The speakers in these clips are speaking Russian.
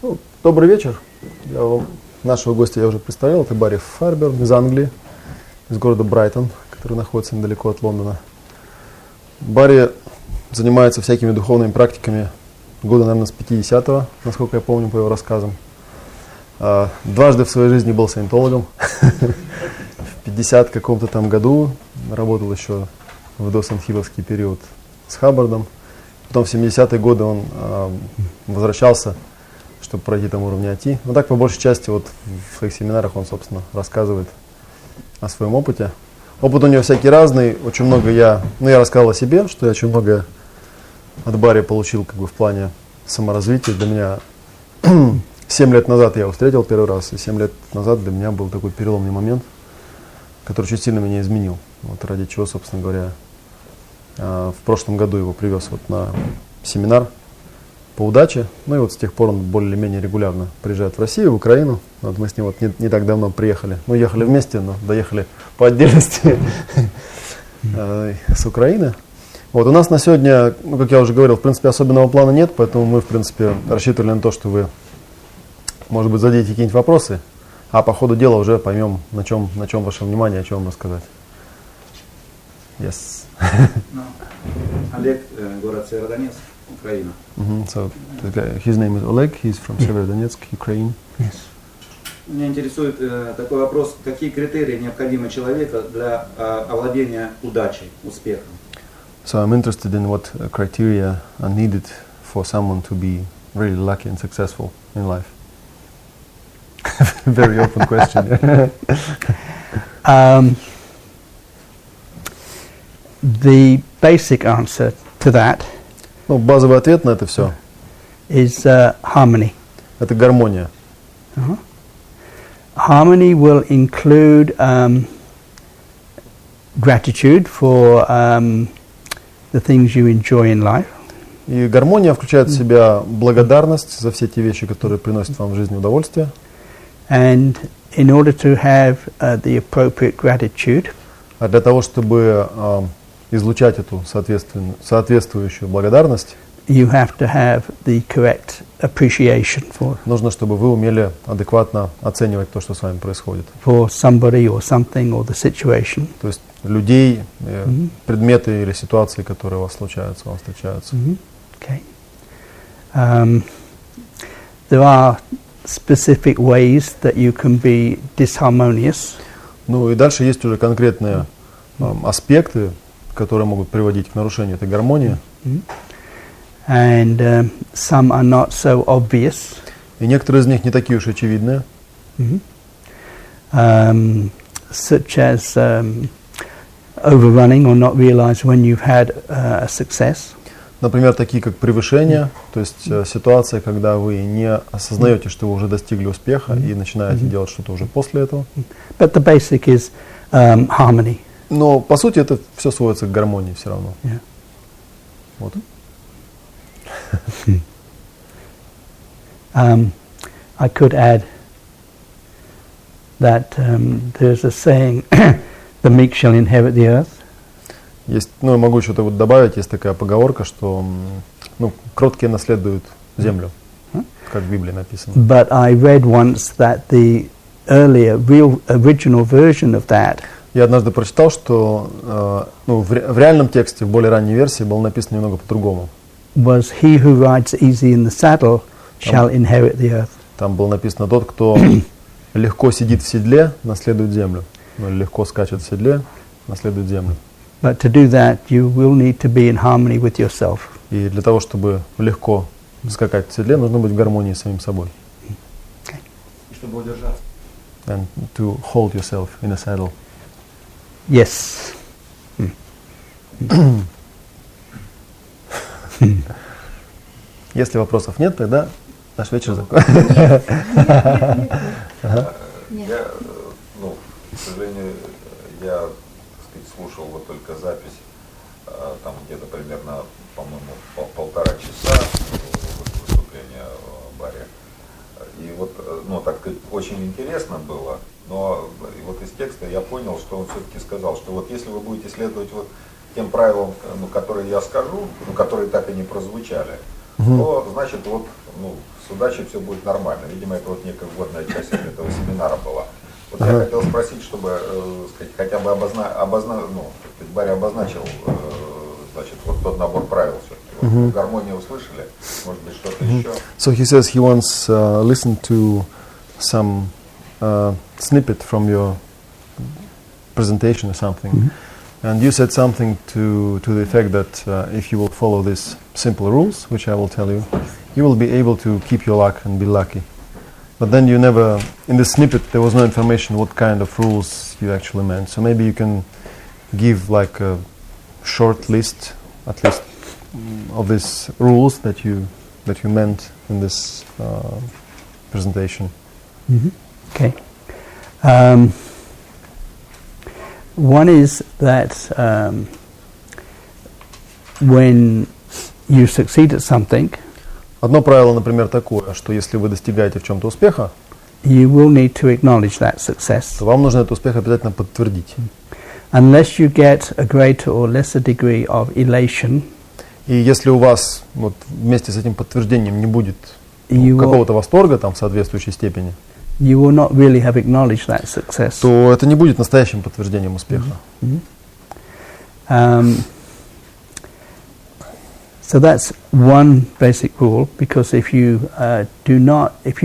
Ну, добрый вечер. Нашего гостя я уже представлял. Это Барри Фарберн из Англии, из города Брайтон, который находится недалеко от Лондона. Барри занимается всякими духовными практиками года, наверное, с 50-го, насколько я помню по его рассказам. Дважды в своей жизни был саентологом. В 50 каком-то там году работал еще в досанхиловский период с Хаббардом. Потом в 70-е годы он возвращался, чтобы пройти там уровень АТИ. Но так, по большей части, вот в своих семинарах он, собственно, рассказывает о своем опыте. Опыт у него всякий разный. Очень много я рассказал о себе, что я очень много от Барри получил как бы в плане саморазвития. Для меня 7 лет назад я его встретил первый раз, и 7 лет назад для меня был такой переломный момент, который очень сильно меня изменил. Вот ради чего, собственно говоря, в прошлом году его привез вот на семинар по удаче. Ну и вот с тех пор он более-менее регулярно приезжает в Россию, в Украину. Вот мы с ним вот не так давно приехали. Ну, ехали вместе, но доехали по отдельности с Украины. Вот у нас на сегодня, ну, как я уже говорил, в принципе, особенного плана нет, поэтому мы, в принципе, рассчитывали на то, что вы, может быть, зададите какие-нибудь вопросы, а по ходу дела уже поймем, на чем ваше внимание, о чем вам рассказать. Yes. Олег, город Северодонецк, Украина. So his name is Oleg, he's from Severodonetsk, Ukraine. Yes. Меня интересует такой вопрос: какие критерии необходимы человеку для овладения удачей, успехом? So I'm interested in what criteria are needed for someone to be really lucky and successful in life. Very open question. The basic answer to that Ну, базовый ответ на это все is harmony. это гармония. Harmony will include gratitude for the things you enjoy in life. И гармония включает в себя благодарность за все те вещи, которые приносят вам в жизни удовольствие. And in order to have the appropriate gratitude, А для того, чтобы излучать эту соответствующую благодарность, you have to have the correct appreciation нужно, чтобы вы умели адекватно оценивать то, что с вами происходит. for somebody or something or the situation. То есть людей, предметы или ситуации, которые у вас случаются, вам встречаются. Okay. There are specific ways that you can be disharmonious. Ну и дальше есть уже конкретные аспекты, которые могут приводить к нарушению этой гармонии. And some are not so obvious. И некоторые из них не такие уж очевидные. Such as overrunning or not realize when you've had a success. Например, такие как превышение, то есть ситуация, когда вы не осознаете, что вы уже достигли успеха и начинаете делать что-то уже после этого. But the basic is harmony. Но по сути это все сводится к гармонии все равно. Yeah. Вот. I could add that there's a saying, the meek shall inherit the earth. Есть, ну, я могу что-то вот добавить, есть такая поговорка, что кроткие наследуют землю, как в Библии написано. But I read once that the earlier, original version of that Я однажды прочитал, что в реальном тексте, в более ранней версии, было написано немного по-другому. was he who rides easy in the saddle shall inherit the earth. Там было написано: тот, кто легко сидит в седле, наследует землю. Ну, легко скачет в седле, наследует землю. But to do that, you will need to be in harmony with yourself. И для того, чтобы легко скакать в седле, нужно быть в гармонии с самим собой. И чтобы удержаться. And to hold yourself in a saddle. Yes. Если вопросов нет, тогда наш вечер закончен. Я, к сожалению, я, так сказать, слушал вот только запись, там где-то примерно, по-моему, полтора часа выступления Барри. И вот, так сказать, очень интересно было, но вот из текста я понял, что он все-таки сказал, что вот если вы будете следовать вот тем правилам, которые я скажу, которые так и не прозвучали, то, значит, вот ну, с удачей все будет нормально. Видимо, это вот некая вводная часть этого семинара была. Вот я хотел спросить, чтобы сказать, хотя бы Барри обозначил значит, вот тот набор правил все-таки. Вот, гармонию услышали, может быть, что-то еще. So he says he wants listen to some snippet from your presentation or something. And you said something to the effect that if you will follow these simple rules, which I will tell you, you will be able to keep your luck and be lucky. But then you never, in the snippet, there was no information what kind of rules you actually meant. So maybe you can give like a short list, at least, of these rules that you meant in this presentation. Okay. One is that when you succeed at something, Одно правило, например, такое, что если вы достигаете в чем-то успеха, you will need to acknowledge that success. то вам нужно этот успех обязательно подтвердить. Unless you get a greater or lesser degree of elation, И если у вас вот, вместе с этим подтверждением не будет you will, какого-то восторга там, в соответствующей степени, you will not really have acknowledged that success. то это не будет настоящим подтверждением успеха. So that's one basic rule, because if you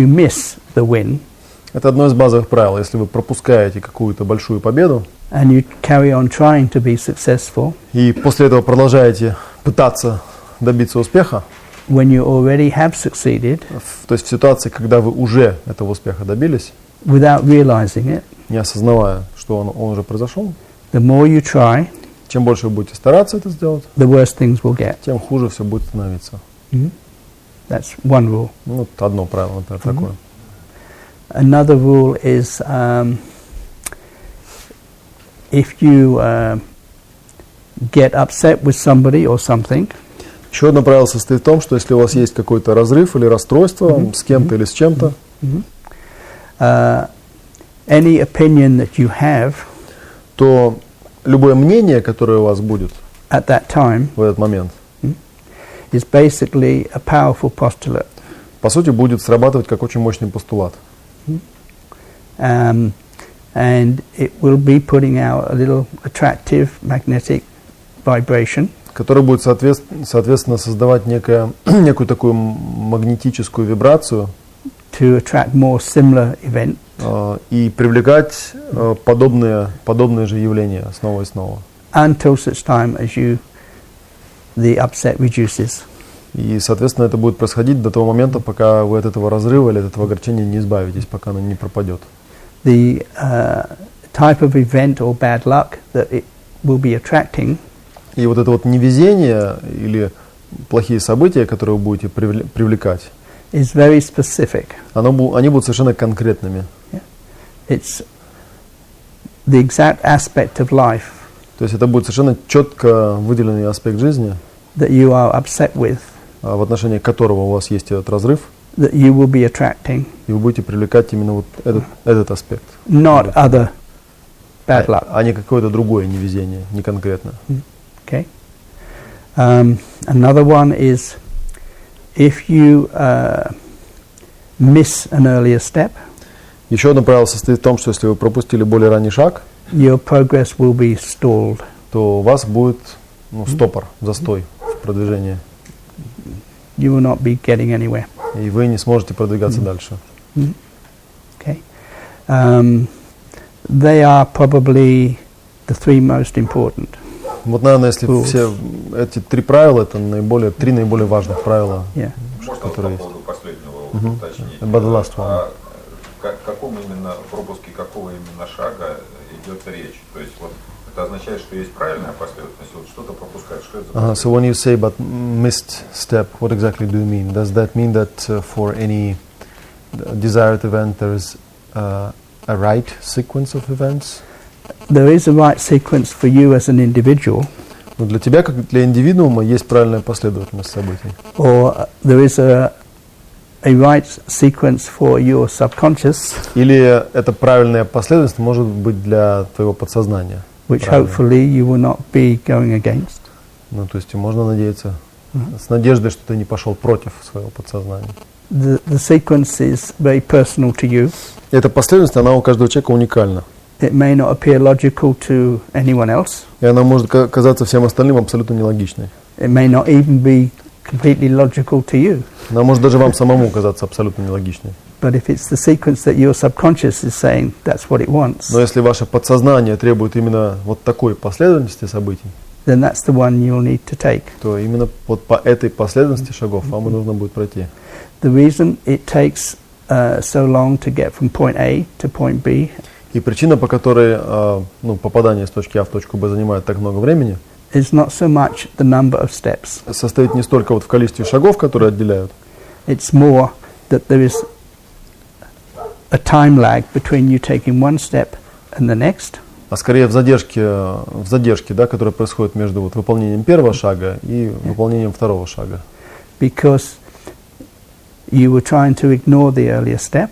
miss the win, Это одно из базовых правил. Если вы пропускаете какую-то большую победу, and you carry on trying to be successful, и после этого продолжаете пытаться добиться успеха, when you already have succeeded, то есть в ситуации, когда вы уже этого успеха добились, without realizing it, не осознавая, что он уже произошел, the more you try, чем больше вы будете стараться это сделать, the worse things will get. тем хуже все будет становиться. That's one rule. Ну, вот одно правило, например, такое. Another rule is if you get upset with somebody or something, Еще одно правило состоит в том, что если у вас есть какой-то разрыв или расстройство с кем-то или с чем-то, any opinion that you have то любое мнение, которое у вас будет at that time в этот момент, is basically a powerful postulate. по сути, будет срабатывать как очень мощный постулат. And it will be putting out a little attractive magnetic vibration, Который будет, соответственно, создавать некую такую магнетическую вибрацию to attract more similar events, и привлекать подобные же явления снова и снова. until such time as the upset reduces. И, соответственно, это будет происходить до того момента, пока вы от этого разрыва или от этого огорчения не избавитесь, пока оно не пропадет. The type of event or bad luck that it will be attracting И вот это вот невезение или плохие события, которые вы будете привлекать, is very specific. они будут совершенно конкретными. It's the exact aspect of life То есть это будет совершенно четко выделенный аспект жизни, that you are upset with, в отношении которого у вас есть этот разрыв, that you will be attracting, и вы будете привлекать именно вот этот аспект, not other bad luck. а не какое-то другое невезение, не конкретно. Okay. Another one is if you miss an earlier step, Еще одно правило состоит в том, что если вы пропустили более ранний шаг, your progress will be stalled. то у вас будет стопор, застой в продвижении, You will not be getting anywhere. и вы не сможете продвигаться дальше. Okay. They are probably the three most important. Вот, наверное, если все эти три правила, это три наиболее важных правила, Yeah. Можно по которые есть. поводу последнего уточнить? About the last one. Каком именно пропуске какого именно шага идет речь? То есть вот это означает, что есть правильная последовательность, вот что-то пропускать, что это за So when you say about missed step, what exactly do you mean? Does that mean that for any desired event there is a right sequence of events? There is a right sequence for you as an individual, Ну, для тебя, как для индивидуума, есть правильная последовательность событий. or there is a right sequence for your subconscious, Или эта правильная последовательность может быть для твоего подсознания. which Правильно. hopefully you will not be going against. Ну, то есть можно надеяться, с надеждой, что ты не пошел против своего подсознания. The sequence is very personal to you. Эта последовательность, она у каждого человека уникальна. It may not appear logical to anyone else. И она может казаться всем остальным абсолютно нелогичной. It may not even be completely logical to you. Она может даже вам самому казаться абсолютно нелогичной. But if it's the sequence that your subconscious is saying that's what it wants, Но если ваше подсознание требует именно вот такой последовательности событий, then that's the one you'll need to take. то именно вот по этой последовательности шагов вам и нужно будет пройти. The reason it takes so long to get from point A to point B И причина, по которой попадание с точки А в точку Б занимает так много времени, is not so much the number of steps. состоит не столько вот в количестве шагов, которые отделяют, It's more that there is a time lag between you taking one step and the next. а скорее в задержке, да, которая происходит между вот выполнением первого шага и выполнением второго шага. Because you were trying to ignore the earlier step,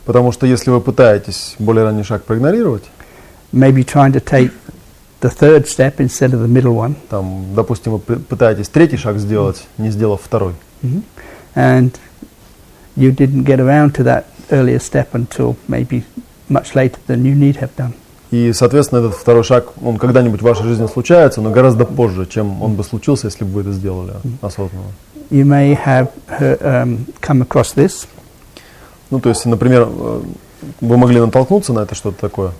Потому что если вы пытаетесь более ранний шаг проигнорировать, maybe trying to take the third step instead of the middle one, там, допустим, вы пытаетесь третий шаг сделать, не сделав второй, and you didn't get around to that earlier step until maybe much later than you need have done. и, соответственно, этот второй шаг, он когда-нибудь в вашей жизни случается, но гораздо позже, чем он бы случился, если бы вы это сделали осознанно. You may have come across this. Ну, то есть, например, вы могли натолкнуться на это что-то такое.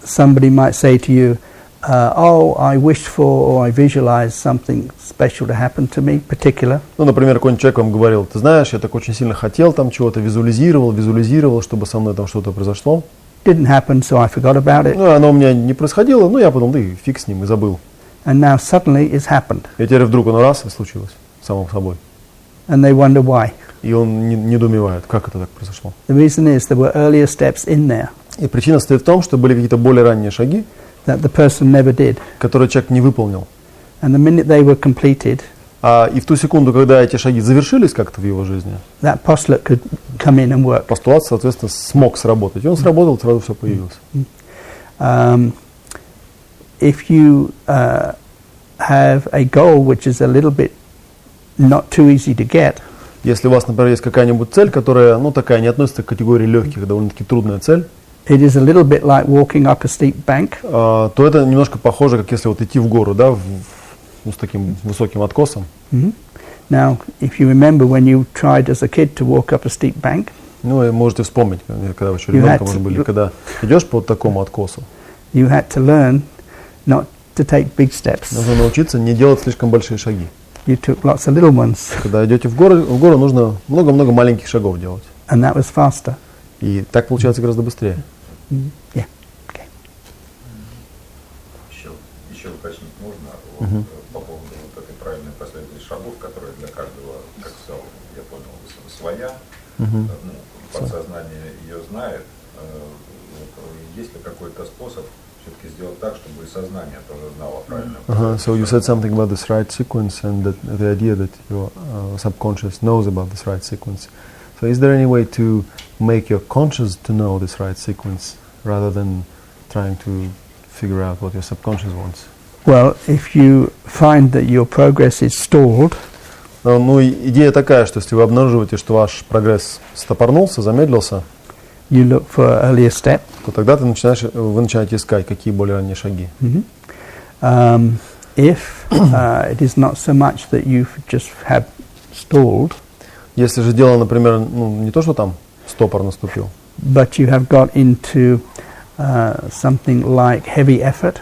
Somebody might say to you, oh, I wish for or I visualize something special to happen to me, particular. Ну, например, какой-нибудь человек вам говорил, ты знаешь, я так очень сильно хотел там чего-то, визуализировал, чтобы со мной там что-то произошло. Didn't happen, so I forgot about it. Ну, оно у меня не происходило, ну, я подумал, да и фиг с ним, и забыл. And now suddenly it's happened. И теперь вдруг оно раз и случилось, само собой. And they wonder why. И он недоумевает, как это так произошло. The reason is there were earlier steps in there И причина стоит в том, что были какие-то более ранние шаги, that the person never did. которые человек не выполнил. And the minute they were completed, И в ту секунду, когда эти шаги завершились как-то в его жизни, that postulate could come in and work. постулат, соответственно, смог сработать. И он сработал, сразу все появилось. If you have a goal which is a little bit not too easy to get, Если у вас, например, есть какая-нибудь цель, которая, ну, такая, не относится к категории легких, довольно-таки трудная цель, it is a little bit like walking up a steep bank. То это немножко похоже, как если вот идти в гору, да, с таким высоким откосом. Now, if you remember when you tried as a kid to walk up a steep bank, Ну, и можете вспомнить, когда вы еще ребенком уже были, когда идешь по вот такому откосу, you had to learn not to take big steps. нужно научиться не делать слишком большие шаги. You took lots of little ones, Когда идете в гору нужно много-много маленьких шагов делать. and that was faster. И так получается гораздо быстрее. Yeah. Okay. Еще уточнить можно вот, по поводу вот этой правильной последовательности шагов, которая для каждого, как сказал, я понял, своя. Ну, подсознание ее знает. Есть ли какой-то способ все-таки сделать так, чтобы и сознание тоже знало правильно? So you said something about this right sequence and that the idea that your subconscious knows about this right sequence. So is there any way to make your conscious to know this right sequence rather than trying to figure out what your subconscious wants? Well, if you find that your progress is stalled, Ну, идея такая, что если вы обнаруживаете, что ваш прогресс стопорнулся, замедлился, you look for an earlier step. то тогда вы начинаете искать, какие более ранние шаги. If it is not so much that you just have stalled, Если же дело, например, ну, не то, что там стопор наступил, but you have got into something like heavy effort,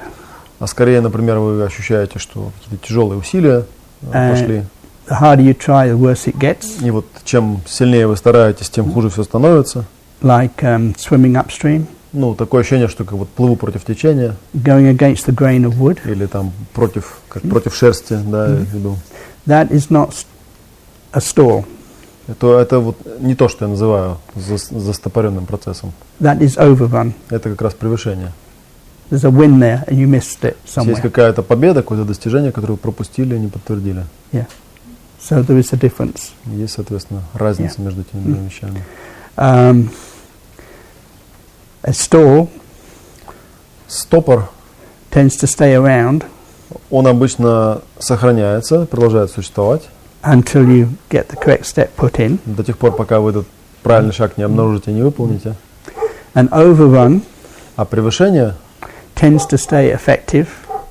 а скорее, например, вы ощущаете, что какие-то тяжелые усилия пошли, the harder you try, the worse it gets, и вот чем сильнее вы стараетесь, тем хуже все становится. like swimming upstream, Ну, такое ощущение, что как вот плыву против течения, going against the grain of wood. или там против шерсти, да, я веду. That is not a stall. Это вот не то, что я называю застопоренным процессом. That is overrun. Это как раз превышение. There's a win there, and you missed it Есть somewhere. какая-то победа, какое-то достижение, которое вы пропустили и не подтвердили. Yeah. So there is a difference. Есть, соответственно, разница между этими двумя вещами. A stall Стопор, tends to stay around он обычно сохраняется, продолжает существовать, until you get the correct step put in. До тех пор, пока вы этот правильный шаг не обнаружите и не выполните. An overrun А превышение, tends to stay effective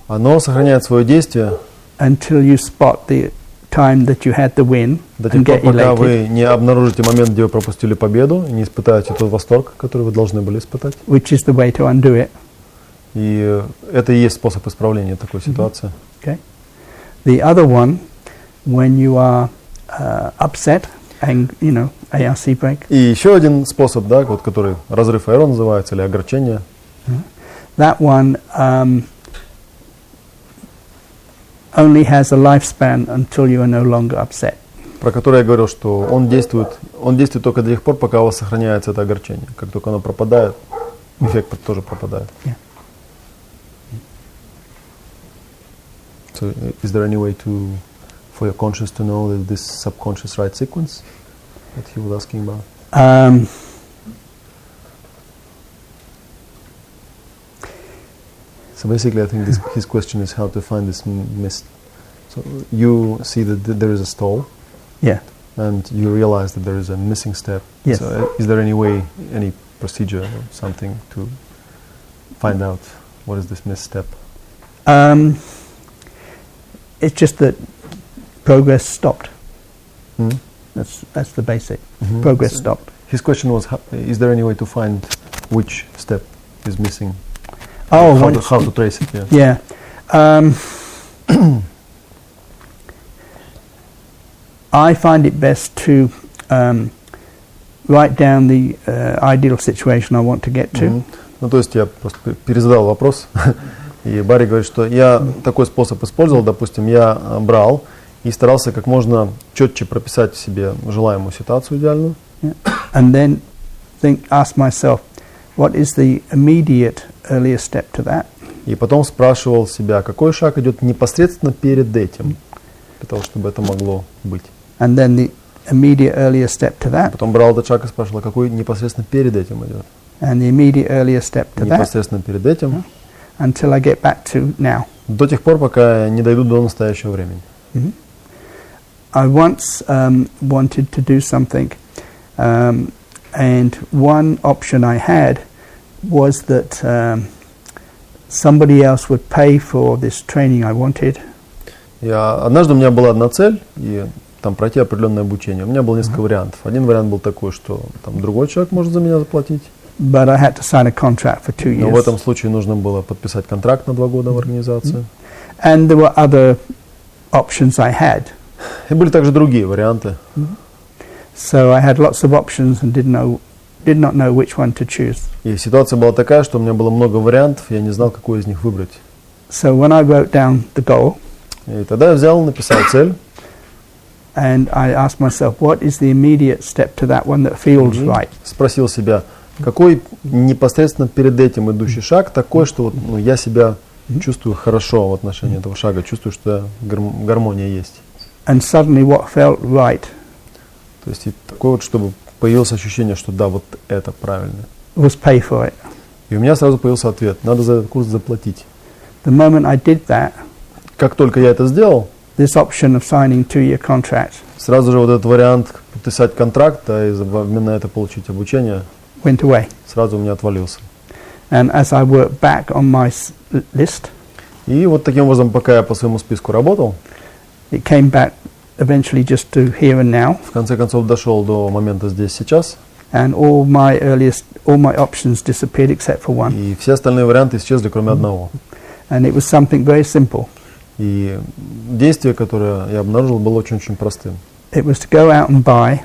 оно сохраняет свое действие until you spot the time that you had the win до and тех пор, get пока elated, вы не обнаружите момент, где вы пропустили победу, и не испытаете тот восторг, который вы должны были испытать. which is the way to undo it. И это и есть способ исправления такой ситуации. Okay. The other one, when you are upset and ARC break, И еще один способ, да, вот, который разрыв аэро называется, или огорчение, that one only has a lifespan until you are no longer upset. про который я говорил, что он действует только до тех пор, пока у вас сохраняется это огорчение. Как только оно пропадает, эффект тоже пропадает. Yeah. So, is there any way for your conscious to know that this subconscious right sequence that he was asking about? So basically, I think his question is how to find this mist. So you see that there is a stall, Yeah. and you realize that there is a missing step. Yes. So is there any way, any procedure or something to find out what is this missed step? It's just that progress stopped. Hmm? That's the basic. Mhm. Progress So stopped. His question was, is there any way to find which step is missing? Oh, how to trace it? Yeah. yeah. I find it best to write down the ideal situation I want to get to. Мгм. Ну, то есть я просто перезадал вопрос, и Барри говорит, что я такой способ использовал, допустим, я брал и старался как можно четче прописать в себе желаемую ситуацию идеальную, Yeah. And then ask myself, what is the immediate earliest step to that? и потом спрашивал себя, какой шаг идет непосредственно перед этим, для того, чтобы это могло быть. And then the immediate earliest step to that, Потом брал этот шаг и спрашивал, какой непосредственно перед этим идет. and the immediate earliest step to that, Непосредственно перед этим, until I get back to now. до тех пор, пока я не дойду до настоящего времени. Mhm. I once wanted to do something, and one option I had was that somebody else would pay for this training I wanted, Однажды у меня была одна цель, и там пройти определенное обучение. У меня было несколько вариантов. Один вариант был такой, что там другой человек может за меня заплатить. but I had to sign a contract for 2 Но в years. этом случае нужно было подписать контракт на 2 года в организации. And there were other options I had. И были также другие варианты. So I had lots of options and did not know which one to choose. И ситуация была такая, что у меня было много вариантов, я не знал, какой из них выбрать. So when I wrote down the goal, И тогда я взял, написал цель, and I asked myself, what is the immediate step to that one that feels и right? спросил себя, какой непосредственно перед этим идущий шаг такой, что вот, я себя чувствую хорошо в отношении этого шага, чувствую, что гармония есть. And suddenly what felt right То есть и такое вот, чтобы появилось ощущение, что да, вот это правильно. was pay for it. И у меня сразу появился ответ, надо за этот курс заплатить. The moment I did that, Как только я это сделал, this option of signing 2-year contracts сразу же вот этот вариант подписать контракт, и в обмен на это получить обучение, went away. сразу у меня отвалился. And as I worked back on my list, И вот таким образом, пока я по своему списку работал, it came back eventually just to here and now, в конце концов дошел до момента здесь сейчас, and all my options disappeared except for one. и все остальные варианты исчезли, кроме одного. And it was something very simple. И действие, которое я обнаружил, было очень-очень простым. It was to go out and buy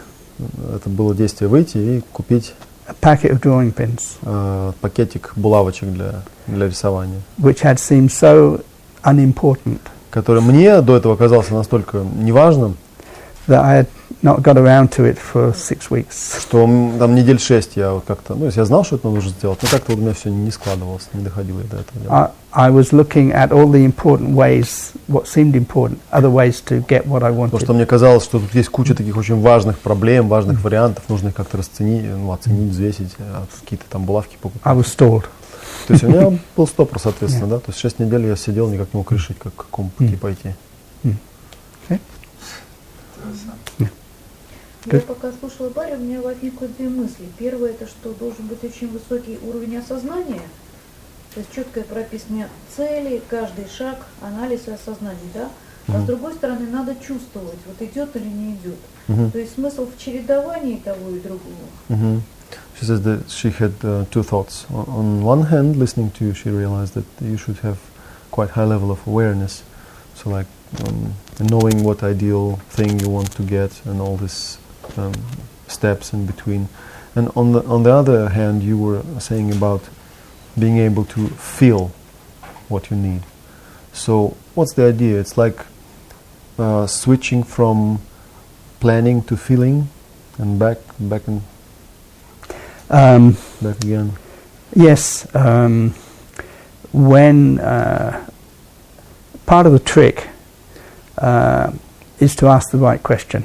Это было действие выйти и купить a packet of drawing pins, пакетик булавочек для рисования, which had seemed so unimportant который мне до этого казался настолько неважным, that I had not got around to it for 6 weeks. что там недель 6 я вот как-то, я знал, что это нужно сделать, но как-то вот у меня все не складывалось, не доходило до этого дела. I was looking at all the important ways, what seemed important, other ways to get what I Потому wanted. что мне казалось, что тут есть куча таких очень важных проблем, важных вариантов, нужно их как-то расценить, оценить, взвесить, какие-то там булавки покупать. I was stalled. То есть у меня был стопор, соответственно, да, то есть 6 недель я сидел, никак не мог решить, как к какому пути пойти. Интересно. Я пока слушала Барри, у меня возникло две мысли. Первое, это что должен быть очень высокий уровень осознания, то есть четкое прописание цели, каждый шаг, анализ и осознание, да? А с другой стороны, надо чувствовать, вот идет или не идет. То есть смысл в чередовании того и другого. She says that she had two thoughts. On one hand, listening to you, she realized that you should have quite high level of awareness. So like knowing what ideal thing you want to get and all these steps in between. And on the other hand, you were saying about being able to feel what you need. So what's the idea? It's like switching from planning to feeling and back and back again. Yes, when part of the trick is to ask the right question.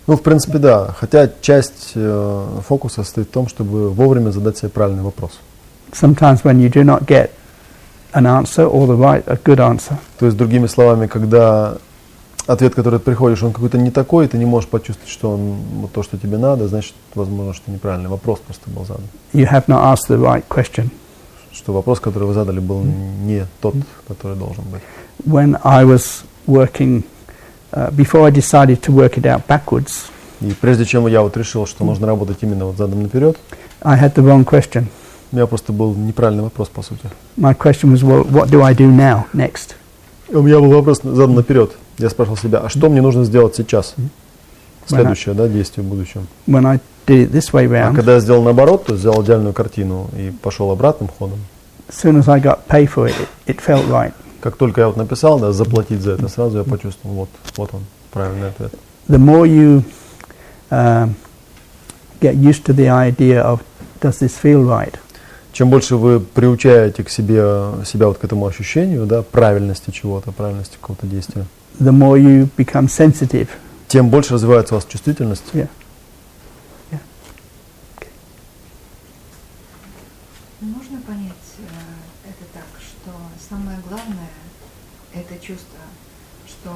Ну, в принципе, да. Хотя часть фокуса состоит в том, чтобы вовремя задать себе правильный вопрос. Sometimes when you do not get an answer or a good answer, То есть, другими словами, когда ответ, который ты приходишь, он какой-то не такой, и ты не можешь почувствовать, что он вот то, что тебе надо, значит, возможно, что неправильный вопрос просто был задан. you have not asked the right question. Что вопрос, который вы задали, был не тот, который должен быть. When I was working, before I decided to work it out backwards, И прежде чем я вот решил, что нужно работать именно вот задом наперед, I had the wrong question. у меня просто был неправильный вопрос, по сути. My question was, well, what do I do now, next? У меня был вопрос задом наперед. Я спрашивал себя, а что мне нужно сделать сейчас? Следующее, да, действие в будущем. When I did it this way А round, когда я сделал наоборот, то сделал идеальную картину и пошел обратным ходом, as soon as I got paid for it, it felt right. как только я вот написал, да, заплатить за это, сразу я почувствовал, вот он, правильный ответ. The more you get used to the idea of, does this feel right? Чем больше вы приучаете к себя вот к этому ощущению, да, правильности чего-то, правильности какого-то действия, The more you become sensitive. тем больше развивается у вас чувствительность. Yeah. Можно понять это так, что самое главное – это чувство, что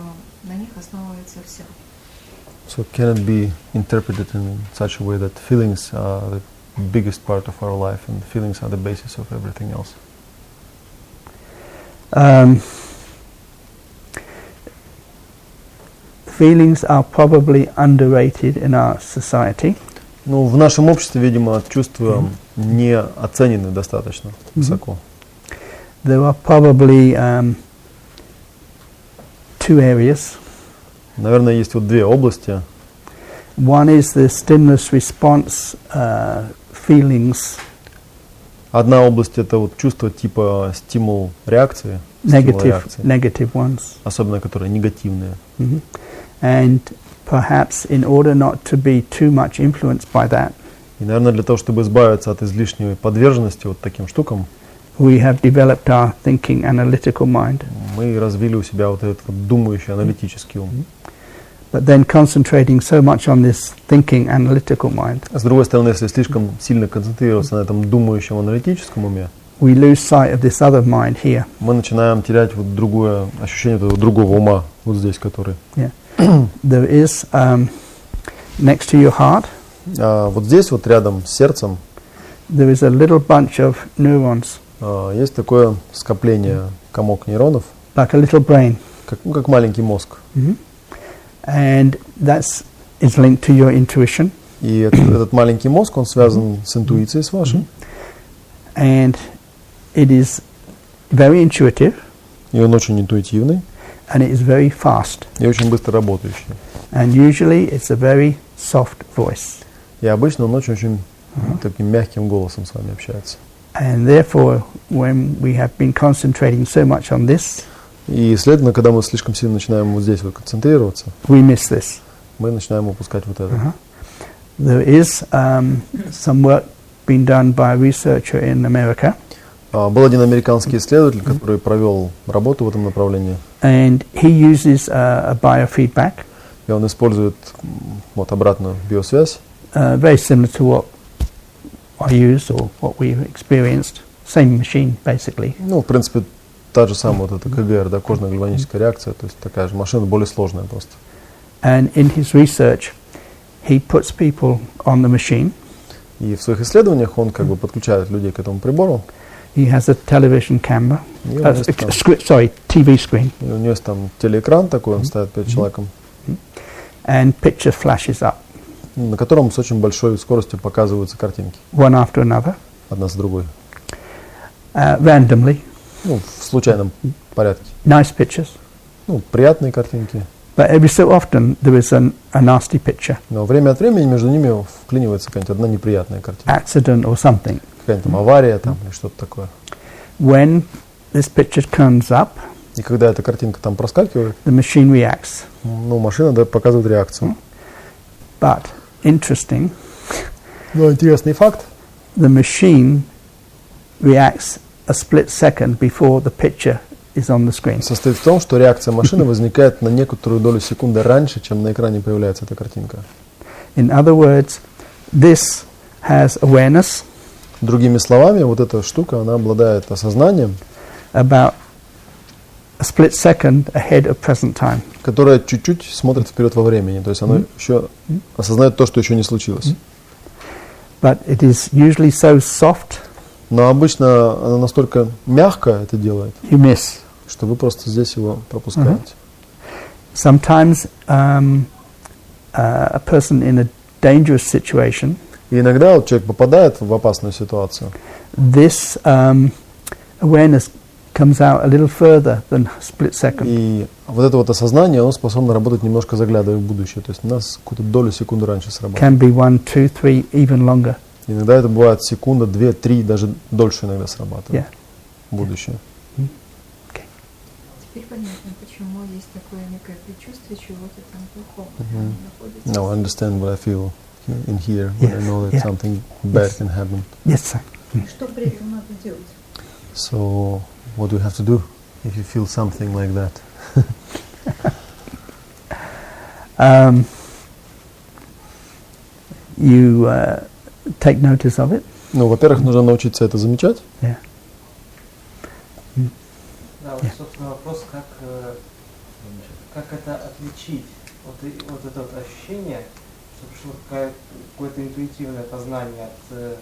на них основывается все. So can it be interpreted in such a way that feelings are the biggest part of our life and feelings are the basis of everything else? Feelings are probably underrated in our society. Ну, в нашем обществе, видимо, чувства не оценены достаточно высоко. There are probably two areas. Наверное, есть вот две области. One is the stimulus response feelings, Одна область — это вот чувство типа стимул-реакции, negative ones. особенно которые негативные. And perhaps in order not to be too much influenced by that, И, наверное, для того, чтобы избавиться от излишней подверженности вот таким штукам, we have developed our thinking analytical mind. мы развили у себя вот этот вот думающий, аналитический ум. But then concentrating so much on this thinking analytical mind, С другой стороны, если слишком сильно концентрироваться на этом думающем, аналитическом уме, we lose sight of this other mind here. мы начинаем терять вот другое ощущение этого другого ума, вот здесь, который. There is next to your heart, А вот здесь, вот рядом с сердцем, there is a little bunch of neurons, есть такое скопление, комок нейронов, like a little brain, как маленький мозг. and that's is linked to your intuition, И этот маленький мозг, он связан с интуицией, с вашей. and it is very intuitive, И он очень интуитивный and it is very fast, и очень быстро работающий. and usually it's a very soft voice, И обычно он очень таким мягким голосом с вами общается. and therefore when we have been concentrating so much on this, И, следовательно, когда мы слишком сильно начинаем вот здесь вот концентрироваться, we miss this. мы начинаем упускать вот это. There is some work being done by a researcher in America, Был один американский исследователь, который провел работу в этом направлении, and he uses a biofeedback, и он использует вот обратную биосвязь, very similar to what I use or what we've experienced, same machine basically. ну, в принципе, та же самая вот эта КГР, да, кожно-гальваническая реакция, то есть такая же машина, более сложная просто. And in his research, he puts people on the machine. И в своих исследованиях он как бы подключает людей к этому прибору. He has a television camera, И у него есть там- TV screen, и у него есть там телеэкран такой, он ставит перед человеком, and picture flashes up, на котором с очень большой скоростью показываются картинки, one after another, одна за другой. Randomly, Ну, в случайном порядке. nice pictures. Ну, приятные картинки. But every so often there is a nasty picture, Но время от времени между ними вклинивается какая-нибудь одна неприятная картинка. accident or something. Какая-нибудь там авария там, или что-то такое. When this picture comes up, И когда эта картинка там проскакивает, the machine reacts. ну, машина показывает реакцию. But interesting, Но интересный факт. the machine reacts a split second before the picture is on the screen. Состоит в том, что реакция машины возникает на некоторую долю секунды раньше, чем на экране появляется эта картинка. In other words, this has awareness Другими словами, вот эта штука, она обладает осознанием, about a split second ahead of present time. которое чуть-чуть смотрит вперед во времени. То есть оно еще осознает то, что еще не случилось. But it is usually so soft, Но обычно оно настолько мягко это делает, you miss. что вы просто здесь его пропускаете. Sometimes a person in a dangerous situation, И иногда вот человек попадает в опасную ситуацию, this awareness comes out a little further than a split second. и вот это вот осознание, оно способно работать немножко заглядывая в будущее. То есть у нас какую-то долю секунды раньше срабатывает. Can be 1, 2, 3, even longer. Иногда это бывает секунда, 2, 3, даже дольше иногда срабатывает. Yeah. Будущее. Теперь понятно, почему есть такое некое предчувствие чего-то там плохого. Мгм. находится. Now I understand what I feel in here when I Yes, know that yeah. something bad Yes. can happen. Yes, sir. Что при этом надо делать? So what do you have to do if you feel something like that? You take notice of it. Ну, во-первых, нужно научиться это замечать. Yeah. Да, вот, собственно, вопрос, как это отличить, вот это вот ощущение, что пришло какое-то интуитивное познание от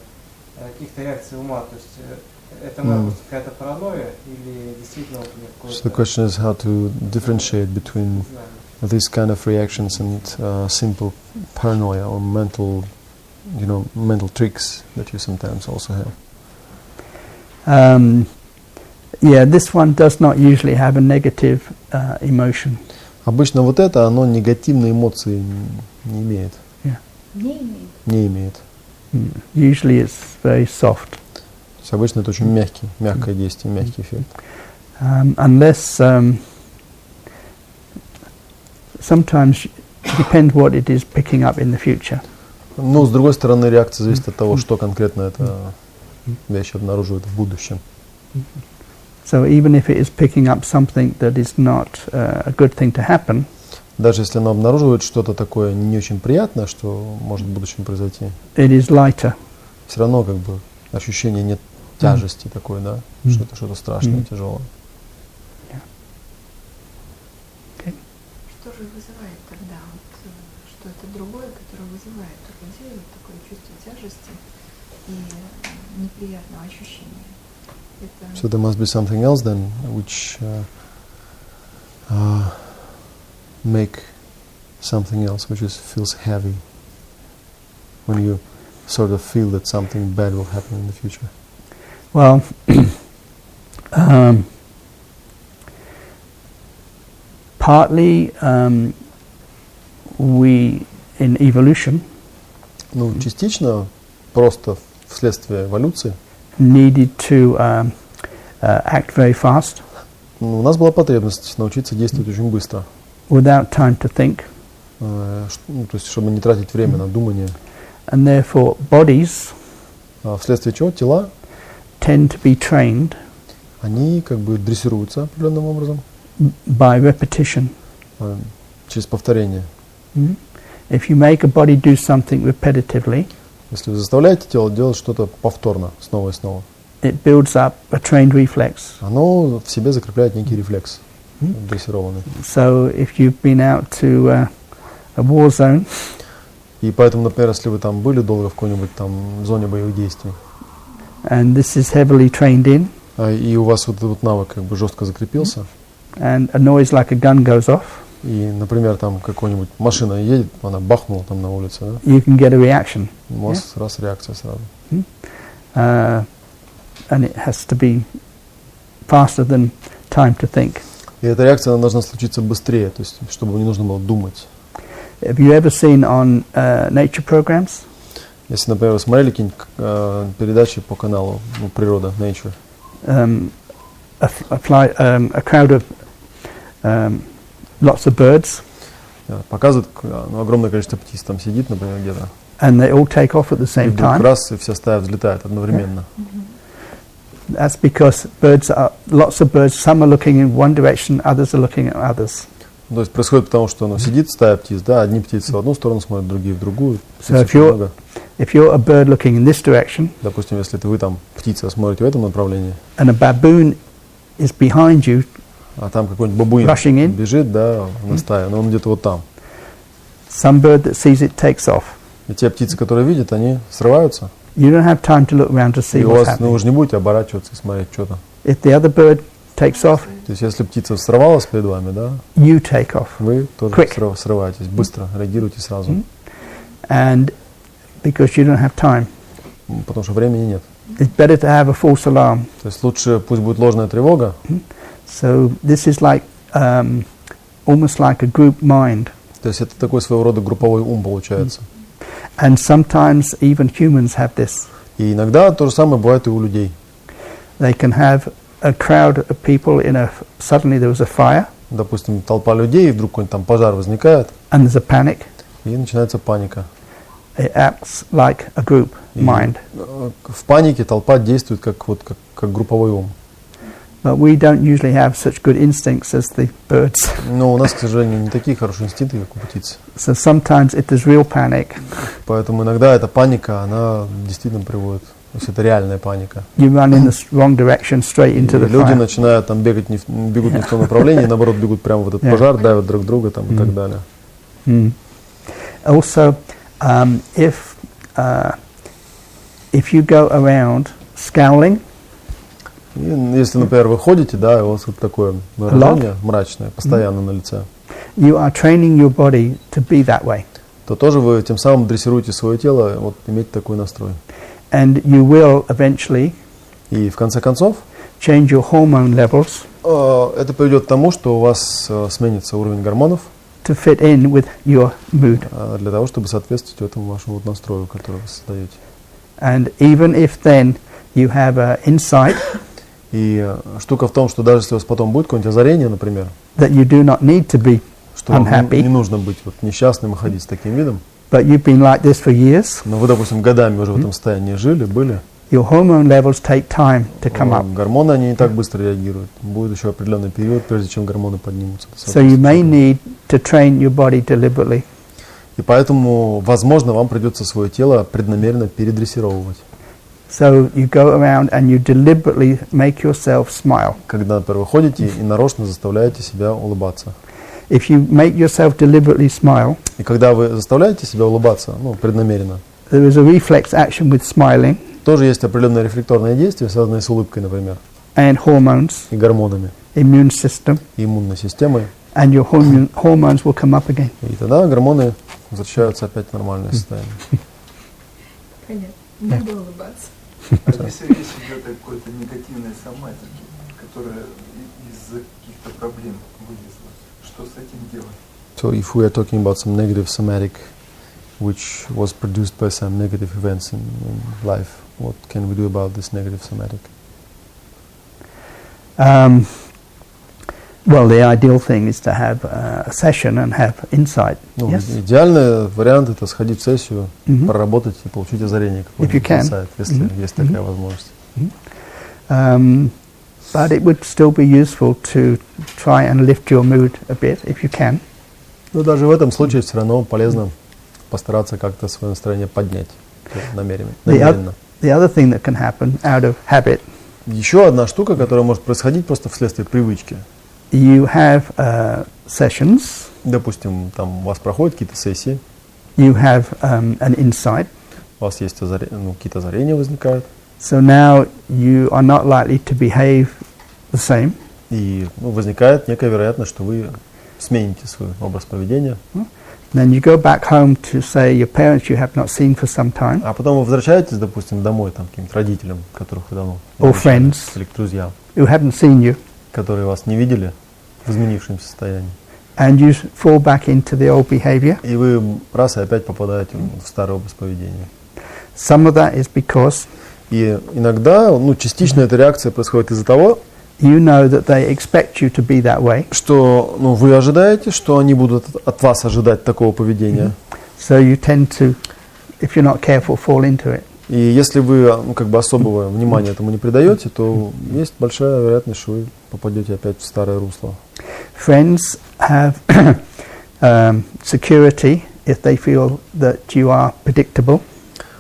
каких-то реакций ума, то есть это может быть какая-то паранойя или действительно вот у меня So the какое-то question is how to differentiate between знание. these kind of reactions and simple paranoia or mental, mental tricks that you sometimes also have. Yeah, this one does not usually have a negative emotion. Обычно вот это, оно негативные эмоции не имеет. Не имеет. Не имеет. Usually it's very soft. То есть обычно это очень мягкое действие, мягкий эффект. Unless sometimes it depends what it is picking up in the future. Но, с другой стороны, реакция зависит от того, что конкретно эта вещь обнаруживает в будущем. So even if it is picking up something that is not a good thing to happen, Даже если она обнаруживает что-то такое не очень приятное, что может в будущем произойти, it is lighter. все равно как бы ощущение нет тяжести такой, да, что это что-то страшное, тяжелое. Что же вызывает тогда, вот, что это другое, которое вызывает у людей вот такое чувство тяжести и неприятного ощущения? Это So there must be something else then, which make something else, which feels heavy when you sort of feel that something bad will happen in the future. Well, partly we in evolution Ну, частично просто вследствие эволюции needed to act very fast у нас была потребность научиться действовать очень быстро, without time to think, то есть чтобы не тратить время на думание. and therefore bodies Вследствие чего тела, tend to be trained они как бы дрессируются определенным образом by repetition. через повторение. If you make a body do something repetitively, Если вы заставляете тело делать что-то повторно, снова и снова, it builds up a trained reflex. оно в себе закрепляет некий рефлекс дрессированный. So if you've been out to a war zone, И поэтому, например, если вы там были долго в какой-нибудь там зоне боевых действий, and this is heavily trained in, и у вас вот этот вот навык как бы жестко закрепился, and a noise like a gun goes off, и, например, там какая-нибудь машина едет, она бахнула там на улице, да, you can get a reaction. у вас раз реакция сразу. And it has to be faster than time to think. И эта реакция она должна случиться быстрее, то есть чтобы не нужно было думать. Have you ever seen on nature programs? Если, например, вы смотрели какие-нибудь передачи по каналу «Природа», Nature, A crowd of lots of birds, показывают огромное количество птиц там сидит, например, где-то, and they all take off at the и same вдруг time. раз, и вся стая взлетает одновременно. That's because lots of birds, some are looking in one direction, others are looking at others. То есть происходит потому, что сидит стая птиц, да, одни птицы в одну сторону смотрят, другие в другую. So if you're a bird looking in this direction, допустим, если вы там птица смотрите в этом направлении, and a baboon is behind you, а там какой-нибудь бабуин rushing in, бежит, да, на стае, но он где-то вот там. some bird that sees it takes off. И те птицы, которые видят, они срываются. You don't have time to look around to see И у what's вас, happening. вы же не будете оборачиваться и смотреть что-то. If the other bird takes off, То есть если птица сорвалась перед вами, да, you take off. вы тоже Quick. срываетесь, быстро реагируете сразу. And because you don't have time, Потому что времени нет. it's better to have a false alarm. То есть лучше пусть будет ложная тревога. So this is like almost like a group mind. То есть это такой своего рода групповой ум получается. And sometimes even humans have this. И иногда то же самое бывает и у людей. They can have a crowd of people suddenly there was a fire Допустим, толпа людей, и вдруг какой-нибудь там пожар возникает, and there's a panic. и начинается паника. It acts like a group И, mind. в панике толпа действует как групповой ум. But we don't usually have such good instincts as the birds. Но у нас, к сожалению, не такие хорошие инстинкты, как у птиц. So sometimes if there's real panic, Поэтому иногда эта паника, она действительно приводит. То есть это реальная паника. you run in the wrong direction straight И into the люди fire. начинают там бегут не в том направлении, наоборот, бегут прямо в этот Yeah. пожар, давят друг друга там, и так далее. Also, if you go around scowling, И если, например, вы ходите, да, и у вас вот такое выражение мрачное, постоянно на лице, you are training your body to be that way. то тоже вы тем самым дрессируете свое тело вот иметь такой настрой. And you will eventually И в конце концов, change your hormone levels это приведет к тому, что у вас сменится уровень гормонов to fit in with your mood. для того, чтобы соответствовать этому вашему вот настрою, который вы создаете. And even if then you have an insight И штука в том, что даже если у вас потом будет какое-нибудь озарение, например, that you do not need to be, что вам Unhappy. не нужно быть вот несчастным и ходить с таким видом, but you've been like this for years, но вы, допустим, годами уже в этом состоянии жили, были, your hormone levels take time to come up. гормоны, они не так быстро реагируют. Будет еще определенный период, прежде чем гормоны поднимутся. So you may need to train your body deliberately. И поэтому, возможно, вам придется свое тело преднамеренно передрессировывать. So you go around and you deliberately make yourself smile. Когда, например, вы ходите и нарочно заставляете себя улыбаться. If you make yourself deliberately smile, И когда вы заставляете себя улыбаться, преднамеренно, there is a reflex action with smiling тоже есть определенное рефлекторное действие, связанное с улыбкой, например, and hormones, и гормонами, immune system, и иммунной системой. and your hormones will come up again. И тогда гормоны возвращаются опять в нормальное состояние. Понятно. Надо улыбаться. А если речь идет о какой-то негативной соматике, которая из-за каких-то проблем вылезла, что с этим делать? So if we are talking about some negative somatic which was produced by some negative events in life, what can we do about this negative somatic? Well, the ideal thing is to have a session and have insight. Yes? Идеальный вариант это сходить в сессию, Мгм. проработать и получить озарение If you какой-нибудь can. инсайт, если Мгм. есть такая возможность. But it would still be useful to try and lift your mood a bit if you can. Но даже в этом случае все равно полезно постараться как-то свое настроение поднять намеренно. The other thing that can happen out of habit, Еще одна штука, которая может происходить просто вследствие привычки. you have sessions, Допустим, там у вас проходят какие-то сессии, you have an insight. у вас есть какие-то озарения возникают, So now you are not likely to behave the same. и возникает некая вероятность, что вы смените свой образ поведения. Then you go back home to, say, your parents you have not seen for some time, А потом вы возвращаетесь, допустим, домой там, к каким-то родителям, которых вы давно не or встречали, friends или к друзьям, who haven't seen you, которые вас не видели в изменившемся состоянии. and you fall back into the old behavior. И вы раз и опять попадаете в старый образ поведения. Some of that is because И иногда, частично эта реакция происходит из-за того, you know that they expect you to be that way. что вы ожидаете, что они будут от вас ожидать такого поведения. So you tend to, if you're not careful, fall into it. И если вы особого внимания этому не придаете, то есть большая вероятность, что вы попадете опять в старое русло. Friends have security if they feel that you are predictable.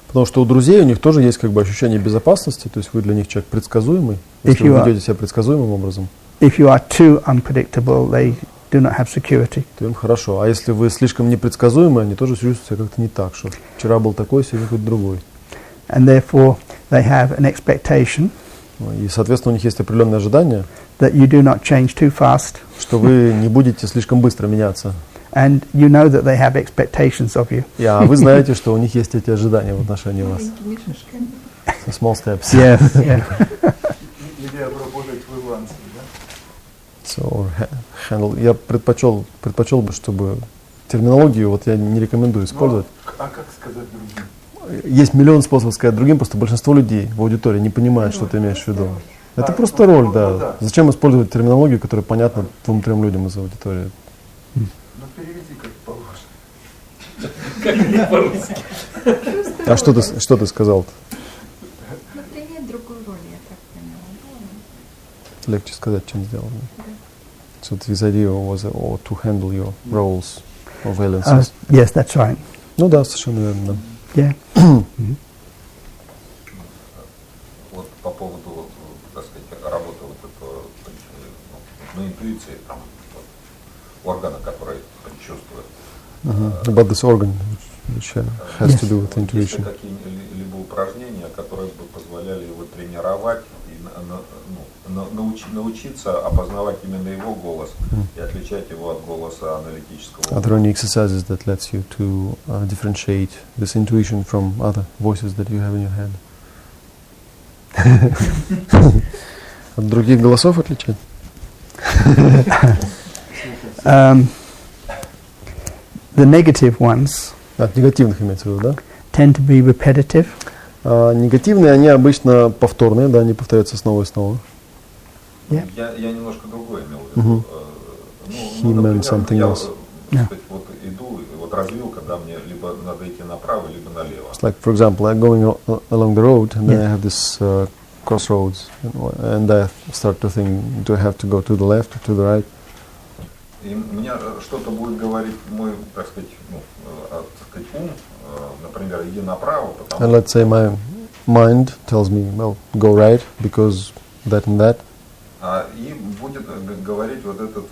Потому что у друзей, у них тоже есть ощущение безопасности, то есть вы для них человек предсказуемый, если you вы are- ведете себя предсказуемым образом, If you are too unpredictable, they do not have security. то им хорошо. А если вы слишком непредсказуемый, они тоже чувствуют себя как-то не так, что вчера был такой, сегодня какой-то другой. And therefore, they have an expectation И, соответственно, у них есть определенные ожидания, that you do not change too fast. что вы не будете слишком быстро меняться. And you know that they have expectations of you. А вы знаете, что у них есть эти ожидания в отношении вас. Маленькими шажками. So small steps. Yes, yeah. Или обработать фрилансер, да? So, handle. Я предпочел бы, чтобы терминологию я не рекомендую использовать. А как сказать другим? Есть миллион способов сказать другим, просто большинство людей в аудитории не понимают, что ты имеешь в виду. Это просто роль, да. Зачем использовать терминологию, которая понятна 2-3 людям из аудитории? Ну переведи как положено. А что ты сказал-то? Ну, принять другую роль, я так поняла. Да? Легче сказать, чем сделать. So this idea was to handle your roles or valences. Yes, that's right. Да, совершенно верно, да. Yeah. Вот по поводу, так сказать, работы этого, интуиции, органа, который предчувствует. About this organ, which has to do with Есть ли intuition. какие-либо упражнения, которые бы позволяли его тренировать и научиться опознавать именно его голос и отличать его от голоса аналитического? Are there any exercises that lets you to differentiate this intuition from other voices that you have in your head? От других голосов отличать? The negative ones От негативных имеется в виду, да? tend to be repetitive. Негативные, они обычно повторные, да, они повторяются снова и снова. Yeah. Я немножко другое имел в виду. He meant something я else. так сказать, иду, развилка, да, мне либо надо идти направо, либо налево. It's like, for example, I'm going along the road and then Yeah. I have this crossroads and I start to think, do I have to go to the left or to the right? И мне что-то будет говорить мой, так сказать, ум, например, иди направо, потому And let's say my mind tells me, well, go right because that and that. и будет говорить вот этот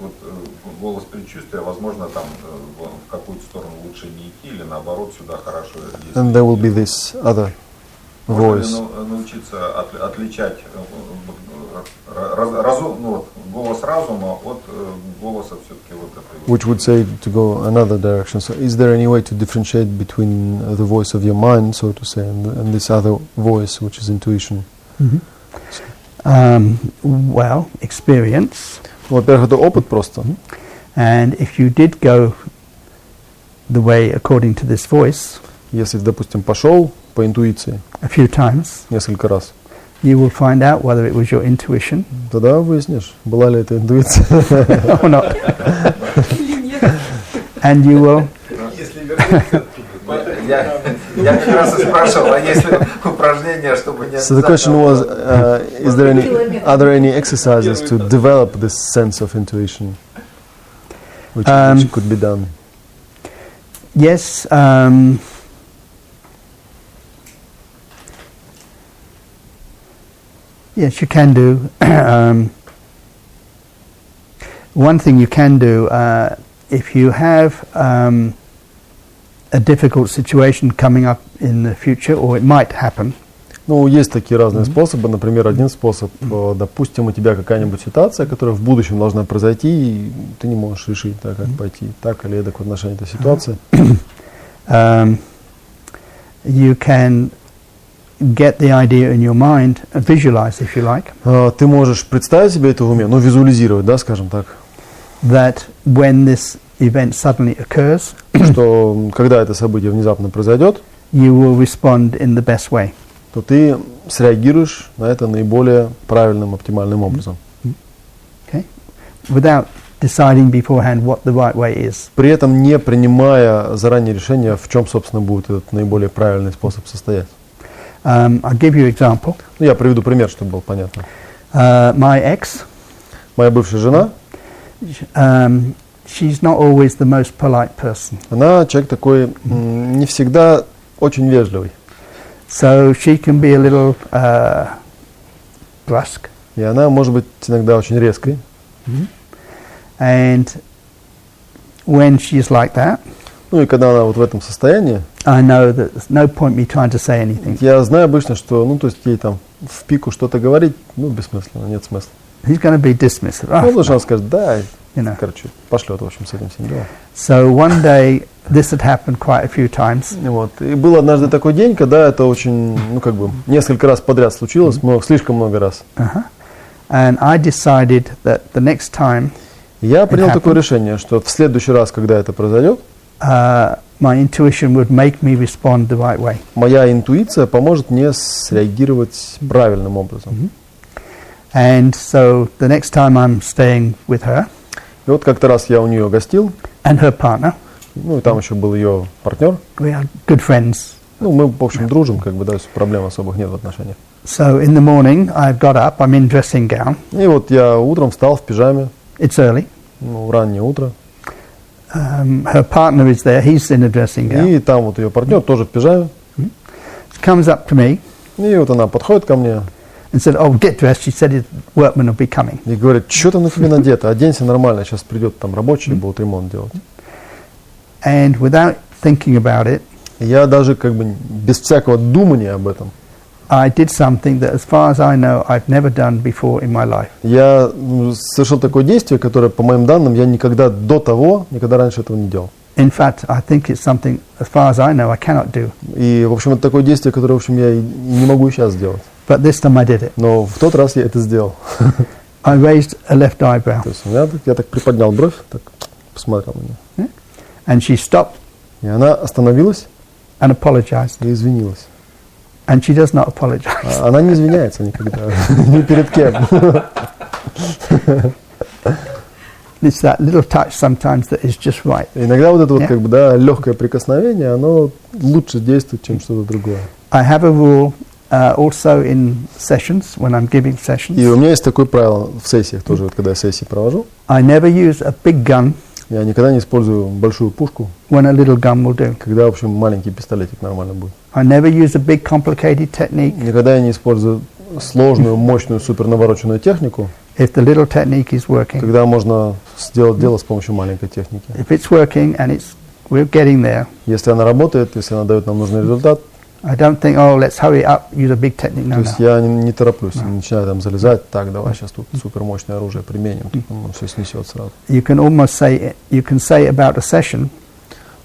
голос предчувствия, возможно, там в какую-то сторону лучше не идти, или наоборот, сюда хорошо есть. And there will be this other voice. Можно ли научиться отличать голос разума от голоса все-таки этой. Which would say to go another direction. So is there any way to differentiate between the voice of your mind, so to say, and this other voice, which is intuition? Well, experience. Во-первых, это опыт просто. And if you did go the way according to this voice Если, допустим, пошел по интуиции a few times, несколько раз, you will find out whether it was your intuition тогда выяснишь, была ли это интуиция. or not. And you will Если вернуться, я как раз и спрашивал, а есть ли упражнения, чтобы не So the question was, are there any exercises to develop this sense of intuition, which could be done? yes. Yes, you can do. One thing you can do, if you have a difficult situation coming up in the future, or it might happen. Ну, есть такие разные способы. Например, один способ, допустим, у тебя какая-нибудь ситуация, которая в будущем должна произойти, и ты не можешь решить, так, как пойти, так или эдак в отношении этой ситуации. You can get the idea in your mind and visualize, if you like, Ты можешь представить себе это в уме, ну, визуализировать, да, скажем так, that when this event suddenly occurs, что когда это событие внезапно произойдет, you will respond in the best way. то ты среагируешь на это наиболее правильным, оптимальным образом. Okay? Without deciding beforehand what the right way is. При этом не принимая заранее решения, в чем, собственно, будет этот наиболее правильный способ состоять. I'll give you an example. Ну, я приведу пример, чтобы было понятно. My ex, Моя бывшая жена, she's not always the most polite person. она человек такой не всегда очень вежливый. So she can be a little brusque. И она может быть иногда очень резкой. And when she's like that, Ну и когда она вот в этом состоянии, I know that there's no point me trying to say anything. я знаю обычно, что, ну, то есть ей там в пику что-то говорить, ну, бессмысленно, нет смысла. He's going to be dismissive. Ну, потому что она скажет, да, you know. короче, пошлет, в общем, с этим всем делом. So one day, this had happened quite a few times. Вот. И был однажды такой день, когда это очень, ну, как бы, несколько раз подряд случилось, слишком много раз. And I decided that the next time Я принял такое happened. решение, что в следующий раз, когда это произойдет, my intuition would make me respond the right way. моя интуиция поможет мне среагировать правильным образом. And so the next time I'm staying with her И вот как-то раз я у нее гостил, and her partner, ну и там еще был ее партнер. we are good friends. Ну, мы, в общем, дружим, как бы, да, проблем особых нет в отношениях. So in the morning, I've got up, I'm in dressing gown. И вот я утром встал в пижаме, It's early. ну, раннее утро, Her partner is there, he's in a dressing gown. и там вот ее партнер тоже в пижаме. She comes up to me И вот она подходит ко мне and said, oh, get dressed. She said his workman will be coming. и говорит, что ты на тебе надето, оденься нормально, сейчас придет там рабочий, будут ремонт делать. And without thinking about it, И я даже как бы без всякого думания об этом, I did something that, as far as I know, I've never done before in my life. я совершил такое действие, которое, по моим данным, я никогда до того, никогда раньше этого не делал. In fact, I think it's something, as far as I know, I cannot do. И, в общем, это такое действие, которое, в общем, я и не могу сейчас сделать. But this time I did it. Но в тот раз я это сделал. I raised a left eyebrow. То есть я так приподнял бровь, так посмотрел на нее. And she stopped И она остановилась and apologized. и извинилась. And she does not apologize. А она не извиняется никогда, ни перед кем. It's that little touch sometimes that is just right. Иногда вот это вот Yeah. как бы, да, легкое прикосновение, оно лучше действует, чем что-то другое. I have a rule also in sessions, when I'm giving И sessions. у меня есть такое правило в сессиях тоже, вот когда я сессии провожу. I never use a big gun Я никогда не использую большую пушку, when a little gun will do. когда, в общем, маленький пистолетик нормально будет. I never use a big complicated technique Никогда я не использую сложную, мощную, супер навороченную технику, if the little technique is working. когда можно сделать дело с помощью маленькой техники. If it's working and we're getting there, Если она работает, если она дает нам нужный результат, I don't think, oh, let's hurry up, use a big technique. то No, есть no. я не тороплюсь, не начинаю там залезать, так, давай сейчас тут супер мощное оружие применим, все снесет сразу. You can almost say, you can say about a session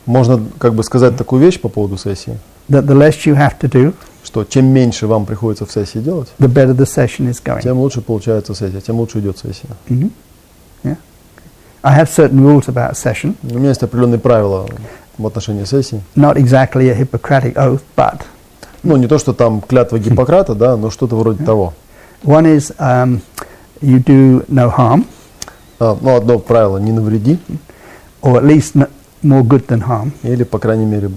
Можно как бы сказать такую вещь по поводу сессии, that the less you have to do, что чем меньше вам приходится в сессии делать, the better the session is going. тем лучше получается сессия, тем лучше идет сессия. Mhm. Yeah. I have certain rules about a session, У меня есть определенные правила в отношении сессий. not exactly a Hippocratic oath, but Ну, не то, что там клятва Гиппократа, да, но что-то вроде того. one is you do no harm, Ну, одно правило – не навреди, or at least more good than harm. или, по крайней мере,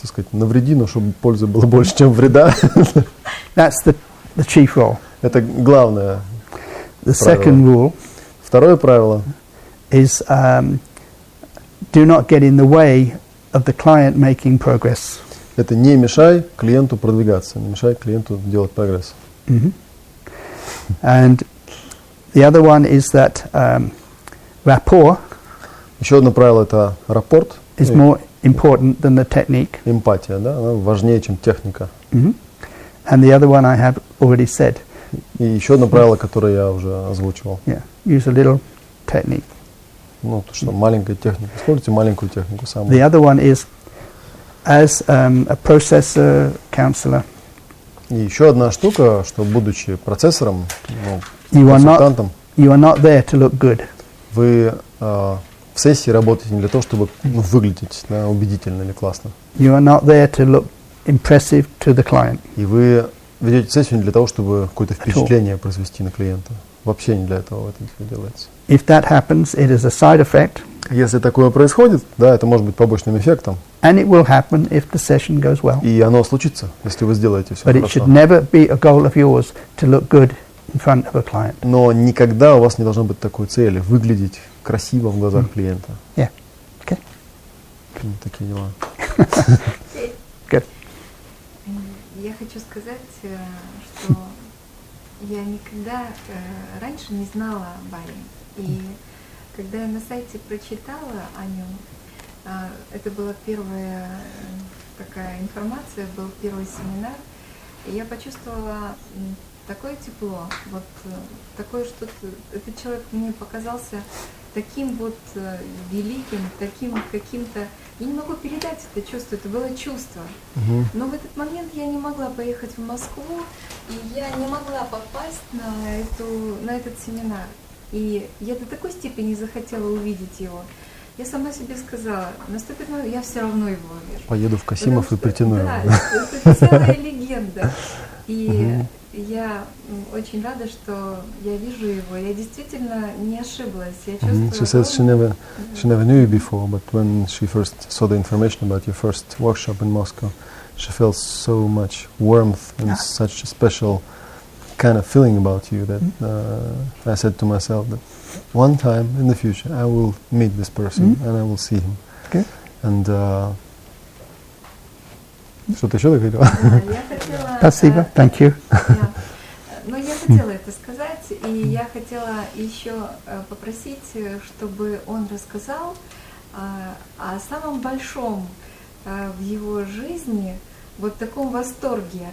так сказать, навреди, но чтобы пользы было больше, чем вреда. That's the chief rule. Это главное. The Правило. second rule Второе правило is do not get in the way of the client making progress. – это не мешай клиенту продвигаться, не мешай клиенту делать прогресс. And the other one is that rapport Еще одно правило – это рапорт, is more important than the technique. эмпатия, да, она важнее, чем техника. And the other one I have already said. И еще одно правило, которое я уже озвучивал. Yeah, use a little technique. Ну, то, что маленькая техника. Используйте маленькую технику самую. The other one is, as a processor counselor, И еще одна штука, что будучи процессором, you are консультантом, not there to look good. вы в сессии работаете не для того, чтобы выглядеть убедительно или классно. You are not there to look impressive to the client. И вы ведете сессию не для того, чтобы какое-то впечатление произвести на клиента. Вообще не для этого это делается. If that happens, it is a side effect, Если такое происходит, да, это может быть побочным эффектом, and it will happen if the session goes well. и оно случится, если вы сделаете все But it хорошо. should never be a goal of yours to look good in front of a client. Но никогда у вас не должно быть такой цели выглядеть красиво в глазах клиента. Yeah. Okay. Такие дела. Good. Я хочу сказать, что я никогда раньше не знала о Барри. И когда я на сайте прочитала о нем, это была первая такая информация, был первый семинар, и я почувствовала такое тепло, вот такое что-то, этот человек мне показался таким вот великим, таким каким-то, я не могу передать это чувство, это было чувство. Но в этот момент я не могла поехать в Москву, и я не могла попасть на этот семинар. И я до такой степени захотела увидеть его. Я сама себе сказала, наступит момент, я все равно его увижу. Поеду в Касимов и притяну его. Да, это целая легенда. И я очень рада, что я вижу его. Я действительно не ошиблась. Я чувствую. She says she never knew you before, but when she first saw the information about your first workshop in Moscow, she felt so much warmth and such a special kind of feeling about you that I said to myself that one time in the future I will meet this person and I will see him. Okay. And что-то еще говорила? Я хотела. Спасибо. Thank you. Но я хотела это сказать, и я хотела еще попросить, чтобы он рассказал о самом большом в его жизни вот таком восторге,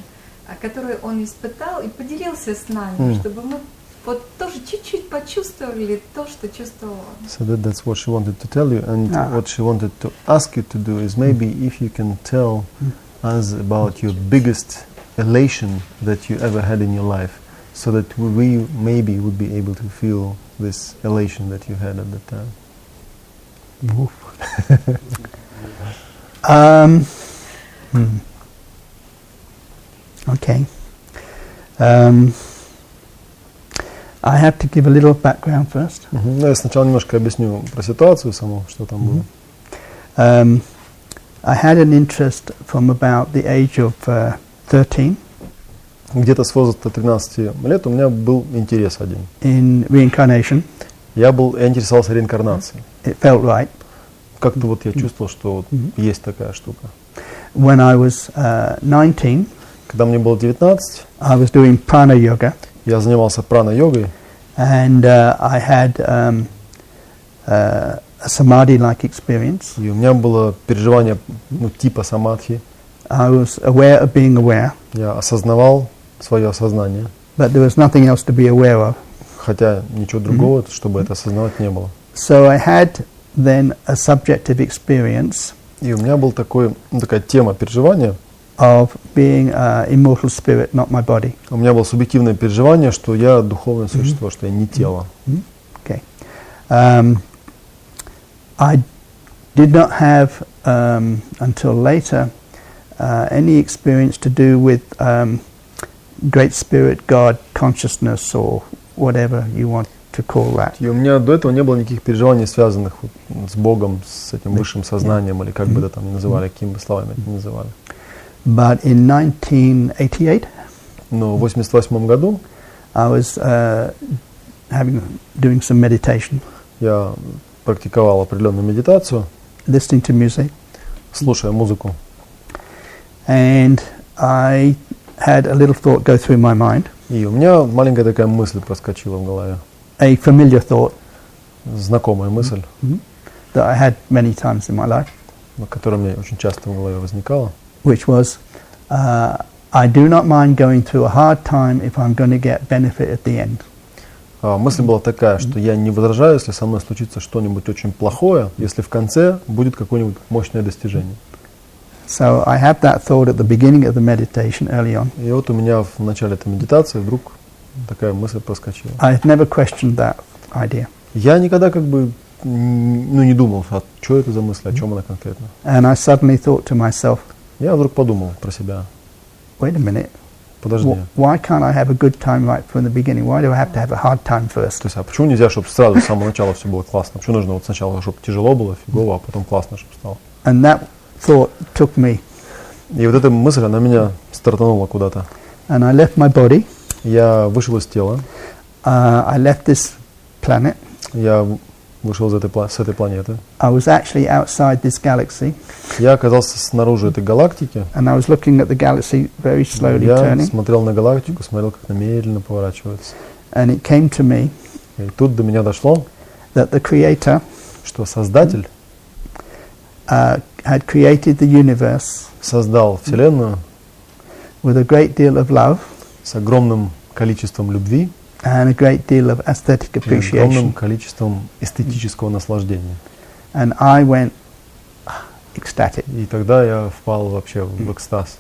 который он испытал и поделился с нами, чтобы мы вот тоже чуть-чуть почувствовали то, что чувствовал он. So that's what she wanted to tell you, and what she wanted to ask you to do is maybe if you can tell us about your biggest elation that you ever had in your life, so that we maybe would be able to feel this elation that you had at the time. Okay. I have to give a little background first. Я сначала немножко объясню про ситуацию саму, что там было. I had an interest from about the age of 13 Где-то с возраста 13 лет у меня был интерес один. in reincarnation. Я интересовался реинкарнацией. It felt right. Как-то вот я чувствовал, что вот есть такая штука. When I was 19, Когда мне было 19, I was doing prana yoga, я занимался прана-йогой, and I had a samadhi-like experience. и у меня было переживание типа самадхи. I was aware of being aware, Я осознавал свое осознание, but there was nothing else to be aware of. хотя ничего другого, чтобы это осознавать, не было. So I had then a subjective experience И у меня была такая тема переживания. of being an immortal spirit, not my body. У меня было субъективное переживание, что я духовное существо, что я не тело. Okay. I did not have until later any experience to do with Great Spirit, God, consciousness, or whatever you want to call that. И у меня до этого не было никаких переживаний, связанных с Богом, с этим высшим сознанием, или как бы это там ни называли, какими бы словами это ни называли. But in 1988, Но в 1988 году I was doing some meditation, я практиковал определенную медитацию, listening to music, слушая музыку. and I had a little thought go through my mind, И у меня маленькая такая мысль проскочила в голове. a familiar thought, знакомая мысль, that I had many times in my life, которая мне очень часто в голове возникала, which was, I do not mind going through a hard time if I'm going to get benefit at the end. Мысль была такая, что я не возражаю, если со мной случится что-нибудь очень плохое, если в конце будет какое-нибудь мощное достижение. So I had that thought at the beginning of the meditation early on. И вот у меня в начале этой медитации вдруг такая мысль проскочила. I had never questioned that idea. Я никогда как бы не думал, а что это за мысль, о чем она конкретно. And I suddenly thought to myself, Я вдруг подумал про себя. wait a minute, Подожди. why can't I have a good time right from the beginning? Why do I have to have a hard time first? То есть, а почему нельзя, чтобы сразу с самого начала все было классно? Почему нужно вот сначала, чтобы тяжело было, фигово, а потом классно, чтобы стало? And that thought took me, И вот эта мысль, она меня стартанула куда-то. and I left my body. Я вышел из тела, I left this planet. я вышел с этой планеты. I was actually outside this galaxy, Я оказался снаружи этой галактики. and I was looking at the galaxy very slowly Я turning, смотрел на галактику, смотрел, как она медленно поворачивается. and it came to me И тут до меня дошло, that the Creator что Создатель had created the universe создал Вселенную with a great deal of love с огромным количеством любви and a great deal of aesthetic и огромным appreciation. количеством эстетического наслаждения. And I went ecstatic. И тогда я впал вообще в экстаз.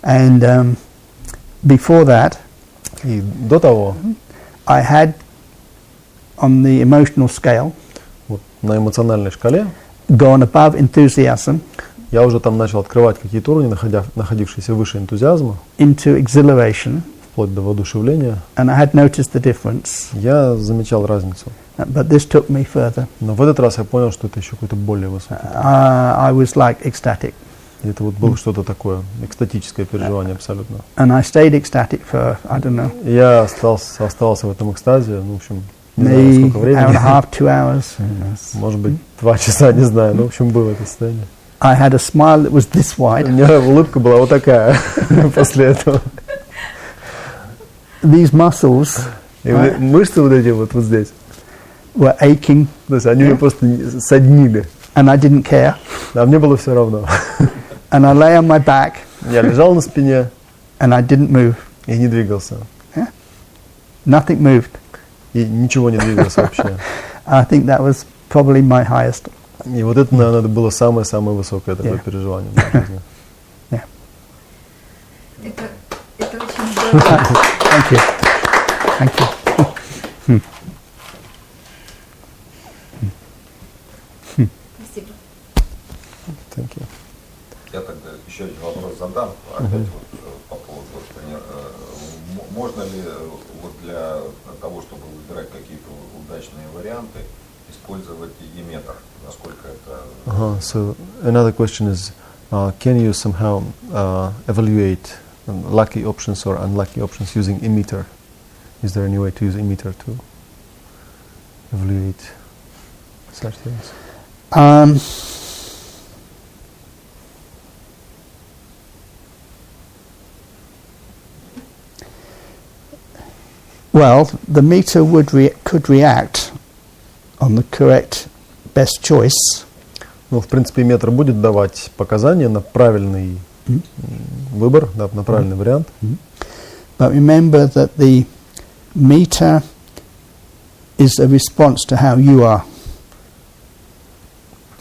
And before that, И до того, I had, on the emotional scale, вот, на эмоциональной шкале, gone above enthusiasm я уже там начал открывать какие-то уровни, находившиеся выше энтузиазма, into exhilaration, вплоть до воодушевления. and I had noticed the difference. Я замечал разницу. But this took me further. Но в этот раз я понял, что это еще какой-то более высокий. I was like ecstatic, И это вот было что-то такое, экстатическое переживание абсолютно. and I stayed ecstatic for, I don't know, И я оставался в этом экстазе, ну, в общем, не знаю, maybe сколько времени. hour and a half, 2 hours. Может быть, 2 часа, не знаю. Ну, в общем, было это состояние. I had a smile that was this У wide. меня улыбка была вот такая после этого. These muscles И мышцы вот эти вот здесь, were aching, то есть они меня просто соднили. and I didn't care. А мне было все равно. And I lay on my back, Я лежал на спине and I didn't move. и не двигался. Nothing moved. И ничего не двигалось вообще. I think that was probably my highest. И вот это, наверное, было самое-самое высокое такое переживание в моей жизни. Это очень здорово. Thank you. Thank you. Спасибо. Thank you. Я тогда еще один вопрос задам, опять вот по поводу, например, можно ли вот для того, чтобы выбирать какие-то удачные варианты, использовать иметр, насколько это... So another question is, can you somehow evaluate lucky options or unlucky options using emitter? Is there any way to use emitter to evaluate such things? Well, the meter could react on the correct best choice, Ну, в принципе, метр будет давать показания на правильный выбор, да, на правильный вариант. but remember that the meter is a response to how you are.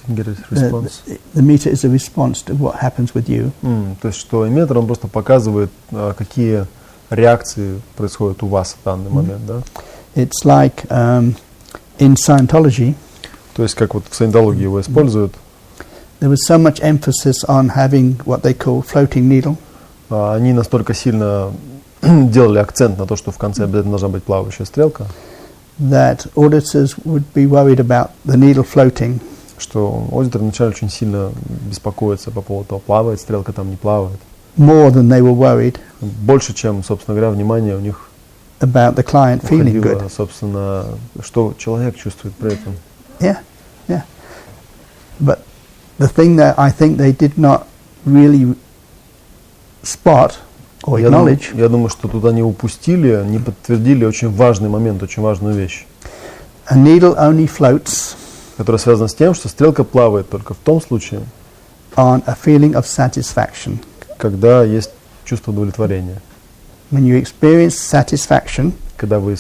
Didn't get a response. The meter is a response to what happens with you. То есть, что метр, он просто показывает, какие реакции происходят у вас в данный момент, да? It's like in Scientology, То есть, как вот в саентологии его используют, there was so much emphasis on having what they call floating needle, они настолько сильно делали акцент на то, что в конце обязательно должна быть плавающая стрелка, that auditors would be worried about the needle floating что аудиторы вначале очень сильно беспокоятся по поводу того, плавает стрелка там, не плавает. more than they were worried Больше, чем, собственно говоря, внимание у них about the client feeling уходило, good. собственно, что человек чувствует при этом. Yeah, yeah. But the thing that I think they did not really spot or Я думаю, acknowledge я думаю, что тут они упустили, не подтвердили очень важный момент, очень важную вещь. A needle only floats которое связано с тем, что стрелка плавает только в том случае, on a feeling of satisfaction. когда есть чувство удовлетворения. When you experience satisfaction, Когда вы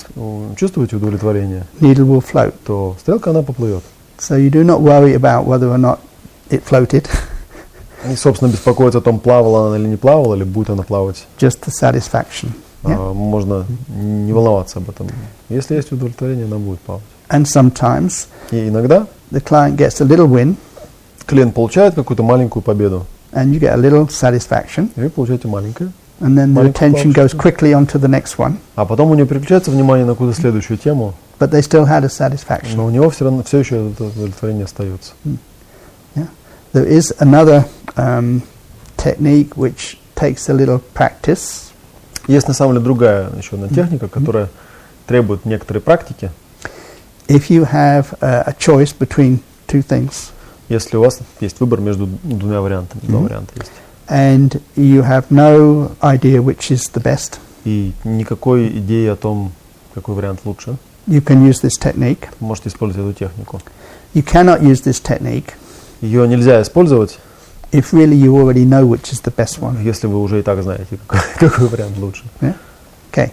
чувствуете удовлетворение, needle will float. то стрелка, она поплывет. So you do not worry about whether or not it floated, И, собственно, беспокоиться о том, плавала она или не плавала, или будет она плавать. just the satisfaction. Можно не волноваться об этом. Если есть удовлетворение, она будет плавать. And sometimes И иногда the client gets a little win клиент получает какую-то маленькую победу, and you get a little satisfaction, и вы получаете маленькое. and then the Маленькую attention goes плавочку. quickly on to the next one, А потом у него переключается внимание на какую-то следующую тему, but they still had a satisfaction. но у него все равно все еще это удовлетворение остается. There is another technique which takes a little practice. Есть на самом деле другая еще одна техника, которая требует некоторой практики. If you have a choice between two things, Если у вас есть выбор между двумя вариантами, два варианта есть, and you have no idea which is the best, и никакой идеи о том, какой вариант лучше, you can use this technique. вы можете использовать эту технику. You cannot use this technique Ее нельзя использовать, if really you already know which is the best one. если вы уже и так знаете, какой вариант лучше. Okay.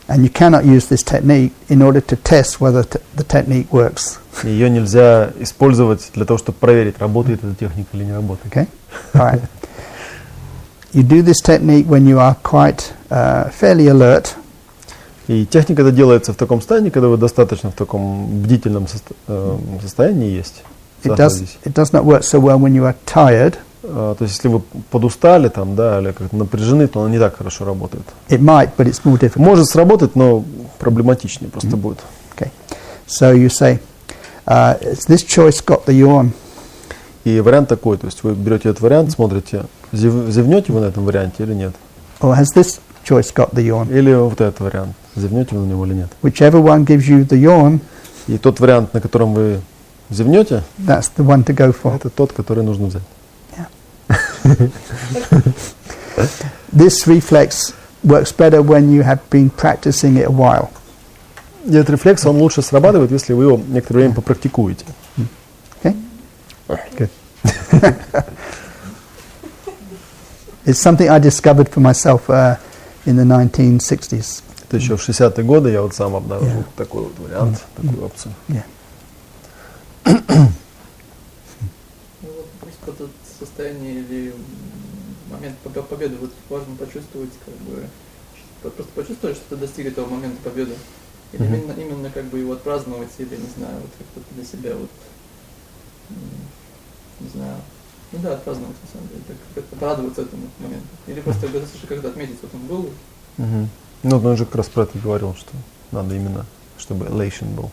And you cannot use this technique in order to test whether the technique works. Ее нельзя использовать для того, чтобы проверить, работает эта техника или не работает. Okay? All right. You do this technique when you are quite fairly alert, И техника это делается в таком состоянии, когда вы достаточно в таком бдительном состоянии есть. it does not work so well when you are tired. То есть, если вы подустали там, да, или как-то напряжены, то она не так хорошо работает. It might, but it's more difficult. Может сработать, но проблематичнее просто будет. Okay. So you say, has this choice got the yawn? И вариант такой, то есть вы берете этот вариант, смотрите, зевнете вы на этом варианте или нет. Or has this choice got the yawn? Или вот этот вариант, зевнете вы на него или нет. Whichever one gives you the yawn, И тот вариант, на котором вы зевнете, that's the one to go for. это тот, который нужно взять. This reflex works better when you have been practicing it a while. И этот рефлекс, он лучше срабатывает, если вы его некоторое время попрактикуете. Okay? Good. It's something I discovered for myself in the 1960s. Это еще в 60-е годы я вот сам обнаружил такой вот вариант, такую опцию. Просто состояние или момент победы вот важно почувствовать, как бы просто почувствовать, что ты достиг этого момента победы, или именно как бы его отпраздновать, или не знаю, вот как-то для себя вот не знаю, ну да, отпраздновать на самом деле, как-то порадоваться этому моменту, или просто достаточно как-то отметить, вот он был. Ну, он же как раз про это говорил, что надо именно, чтобы elation был,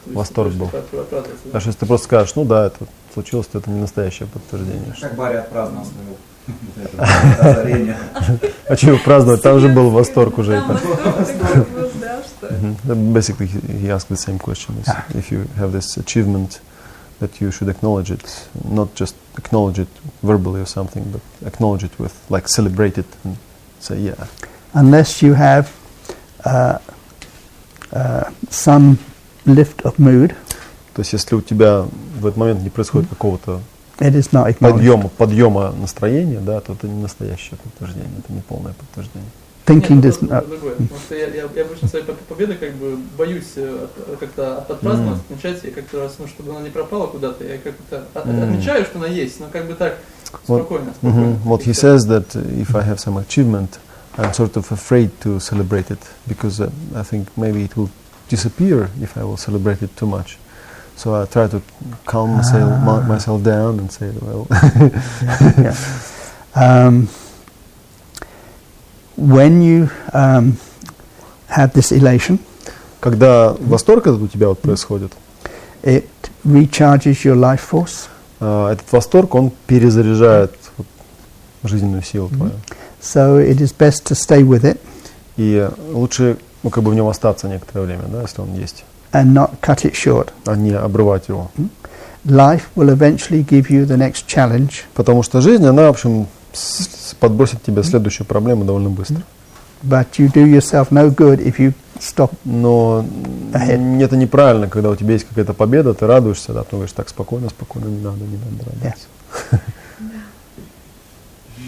восторг был. А если ты просто скажешь, ну да, это случилось, то это не настоящее подтверждение. Как Барри отпраздновал своего озарения. А чего праздновать? Там же был восторг уже. Basically, he asked the same question. If you have this achievement, that you should acknowledge it, not just acknowledge it verbally or something, but acknowledge it with, like, celebrate it and say, yeah. Unless you have some lift of mood, То есть, если у тебя в этот момент не происходит какого-то it is not acknowledged. подъема настроения, да, то это не настоящее подтверждение, это не полное подтверждение. Thinking does not. Потому что я обычно своей победы как бы боюсь как-то отпраздновать, отмечать, и как-то раз, ну, чтобы она не пропала куда-то, я как-то отмечаю, что она есть, но как бы так спокойно. What he says that if I have some achievement, I'm sort of afraid to celebrate it because I think maybe it will disappear if I will celebrate it too much. So I try to calm myself down and say, well. When you have this elation, когда восторг этот у тебя вот происходит, it recharges your life force. Этот восторг, он перезаряжает вот жизненную силу твою. So it is best to stay with it. И лучше, ну, как бы в нем остаться некоторое время, да, если он есть. And not cut it short. А не обрывать его. Life will eventually give you the next challenge. Потому что жизнь, она, в общем, подбросит тебе следующую проблему довольно быстро. but you do yourself no good if you stop. Но Ahead. это неправильно, когда у тебя есть какая-то победа, ты радуешься, да, ты говоришь, так, спокойно, не надо радоваться.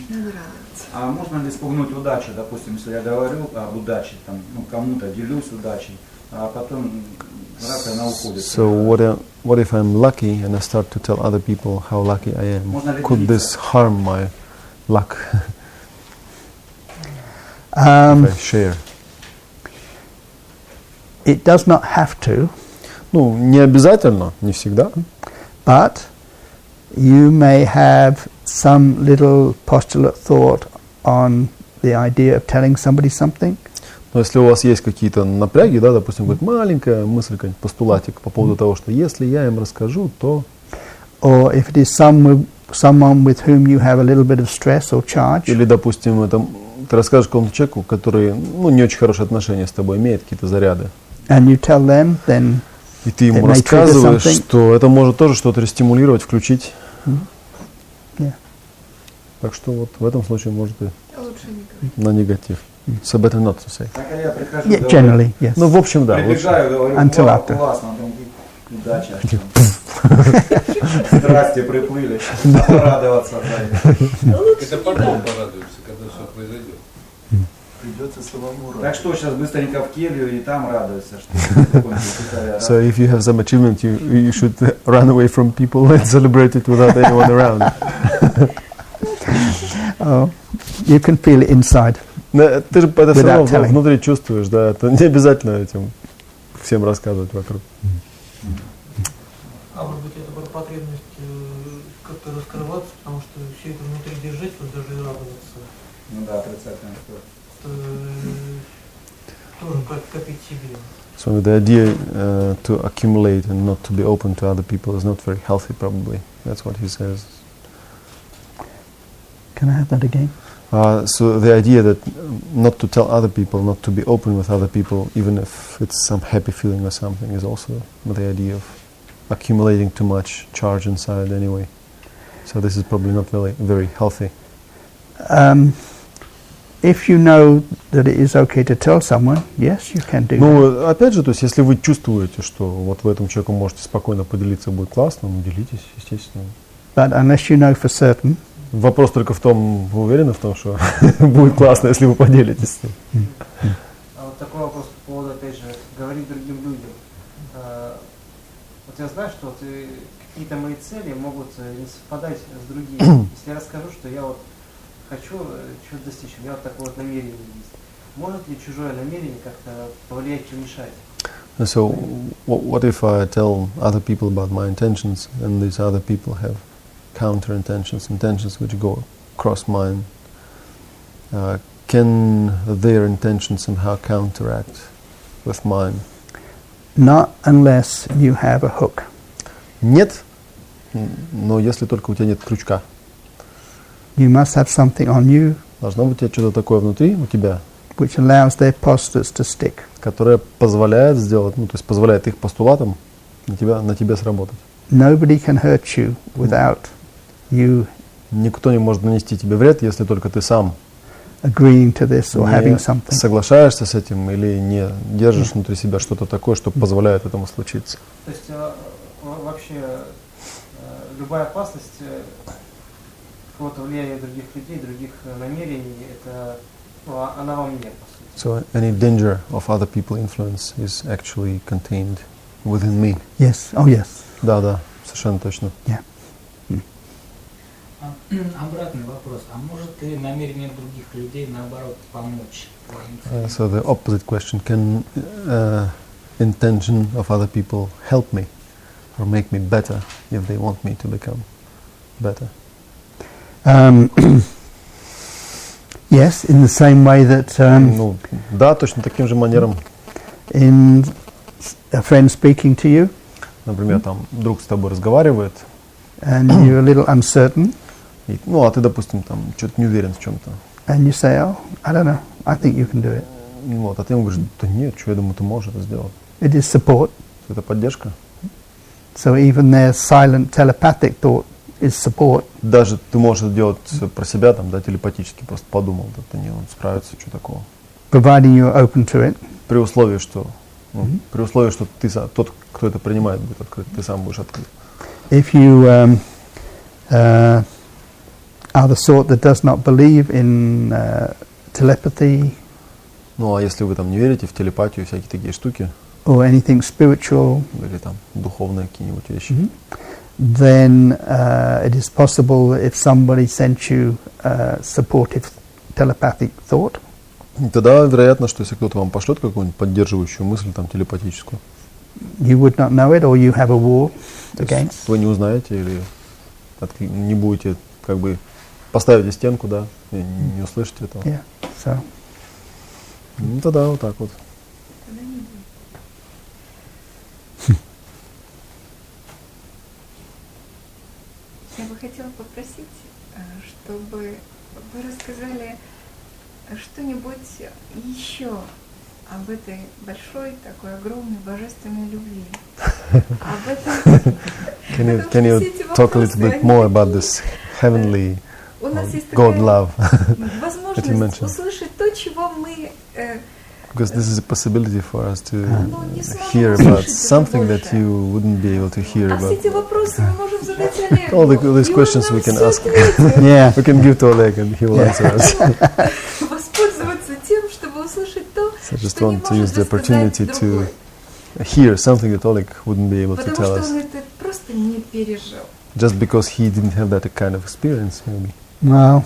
Надо радоваться. А можно ли спугнуть удачу? Допустим, если я говорю об удаче, там, кому-то делюсь удачей, а потом раз она уходит. So what if I'm lucky and I start to tell other people how lucky I am? Could this harm my luck if I share? It does not have to, Ну, не обязательно, не всегда. but you may have some little postulate thought on the idea of telling somebody something. Но если у вас есть какие-то напряги, да, допустим, какая-то маленькая мысль, какой-нибудь постулатик по поводу того, что если я им расскажу, то... Or if it is someone with whom you have a little bit of stress or charge, Или, допустим, это, ты расскажешь какому-то человеку, который, ну, не очень хорошие отношения с тобой имеет, какие-то заряды. and you tell them, then И ты ему It may trigger рассказываешь, something. что это может тоже что-то стимулировать, включить. Yeah. Так что вот в этом случае может и Лучше не говорить. на негатив. So better not to say. Так я прихожу, yeah, говорю, generally, yes. Ну, в общем, да. лучше. прибегаю, говорю, Until «Вау, after. классно, там, удача. Страсти приплыли, порадоваться. Это потом порадуешься, когда все произойдет. Придется самому Так радоваться. что сейчас быстренько в келью и там радуешься, что закончил Китая. So if you have some achievement, you should run away from people and celebrate it without anyone around. Oh, you can feel it inside. Но ты же это все Without равно telling. внутри чувствуешь, да, это не обязательно этим всем рассказывать вокруг. А может быть, это была потребность как-то раскрываться, потому что все это внутри держать, вот даже и радоваться. Ну да, отрицательная сторона. Тоже как копить себе. So the idea to accumulate and not to be open to other people is not very healthy, probably. That's what he says. Can I have that again? So the idea that not to tell other people, not to be open with other people, even if it's some happy feeling or something, is also the idea of accumulating too much charge inside anyway. So this is probably not very healthy. If you know that it is okay to tell someone, yes, you can do that. Ну, опять же, то есть, если вы чувствуете, что вот вы этому человеку можете спокойно поделиться, будет классно, ну, делитесь, естественно. But unless you know for certain, Вопрос только в том, вы уверены в том, что будет классно, если вы поделитесь с ним? А вот такой вопрос по поводу, опять же, говорить другим людям. Вот я знаю, что вот какие-то мои цели могут не совпадать с другими. Если я расскажу, что я вот хочу чего-то достичь, у меня вот такое вот намерение есть. Может ли чужое намерение как-то повлиять, помешать? So, what if I tell other people about my intentions, and these other people have counter intentions which go across mine? Can their intentions somehow counteract with mine? not unless you have a hook. Нет, но если только у тебя нет крючка. You must have something on you Должно быть у тебя что-то такое внутри, у тебя, which allows their postulates to stick. которое позволяет сделать, ну, то есть позволяет их постулатам на тебе сработать. Nobody can hurt you without you Никто не может нанести тебе вред, если только ты сам agreeing to this or having не something. соглашаешься с этим или не держишь внутри себя что-то такое, что позволяет этому случиться. То есть вообще любая опасность какого-то влияния других людей, других намерений, это, ну, она во мне, по сути. So any danger of other people influence is actually contained within me. Yes. Oh, yes. Да, совершенно точно. Обратный вопрос. А может ли намерение других людей, наоборот, помочь твоим целям? So the opposite question, can intention of other people help me or make me better if they want me to become better? Yes, in the same way that Ну, да, точно таким же манером. in a friend speaking to you Например, там друг с тобой разговаривает, and you're a little uncertain и, ну, а ты, допустим, там что-то не уверен в чем-то. and you say, oh, I don't know, I think you can do it. Вот, а ты ему говоришь, да нет, что я думаю, ты можешь это сделать. It is support. Это поддержка. So even their silent telepathic thought is support. Даже ты можешь это делать про себя, там, да, телепатически, просто подумал, да, не, он справится, что такого. providing you're open to it. При условии, что ты тот, кто это принимает, будет открыт, ты сам будешь открыт. If you are the sort that does not believe in telepathy, Ну, а если вы там не верите в телепатию, всякие такие штуки, or anything spiritual, или там духовные какие-нибудь вещи, then it is possible if somebody sent you supportive telepathic thought, тогда вероятно, что если кто-то вам пошлет какую-нибудь поддерживающую мысль, там, телепатическую, you would not know it, or you have a war against. вы не узнаете или не будете, как бы, поставите стенку, да, и не услышите этого. Yeah, so. Ну, тогда вот так вот. Я бы хотела попросить, чтобы вы рассказали что-нибудь еще об этой большой, такой огромной божественной любви. Об этом. Can you talk a little bit more about this heavenly God love? Возможность услышать то, чего мы Because this is a possibility for us to hear about something that you wouldn't be able to hear about. All these questions we can ask. Yeah. We can give to Oleg and he will answer us. So I just want to use the opportunity to hear something that Oleg wouldn't be able to tell us. Just because he didn't have that kind of experience, maybe. Well,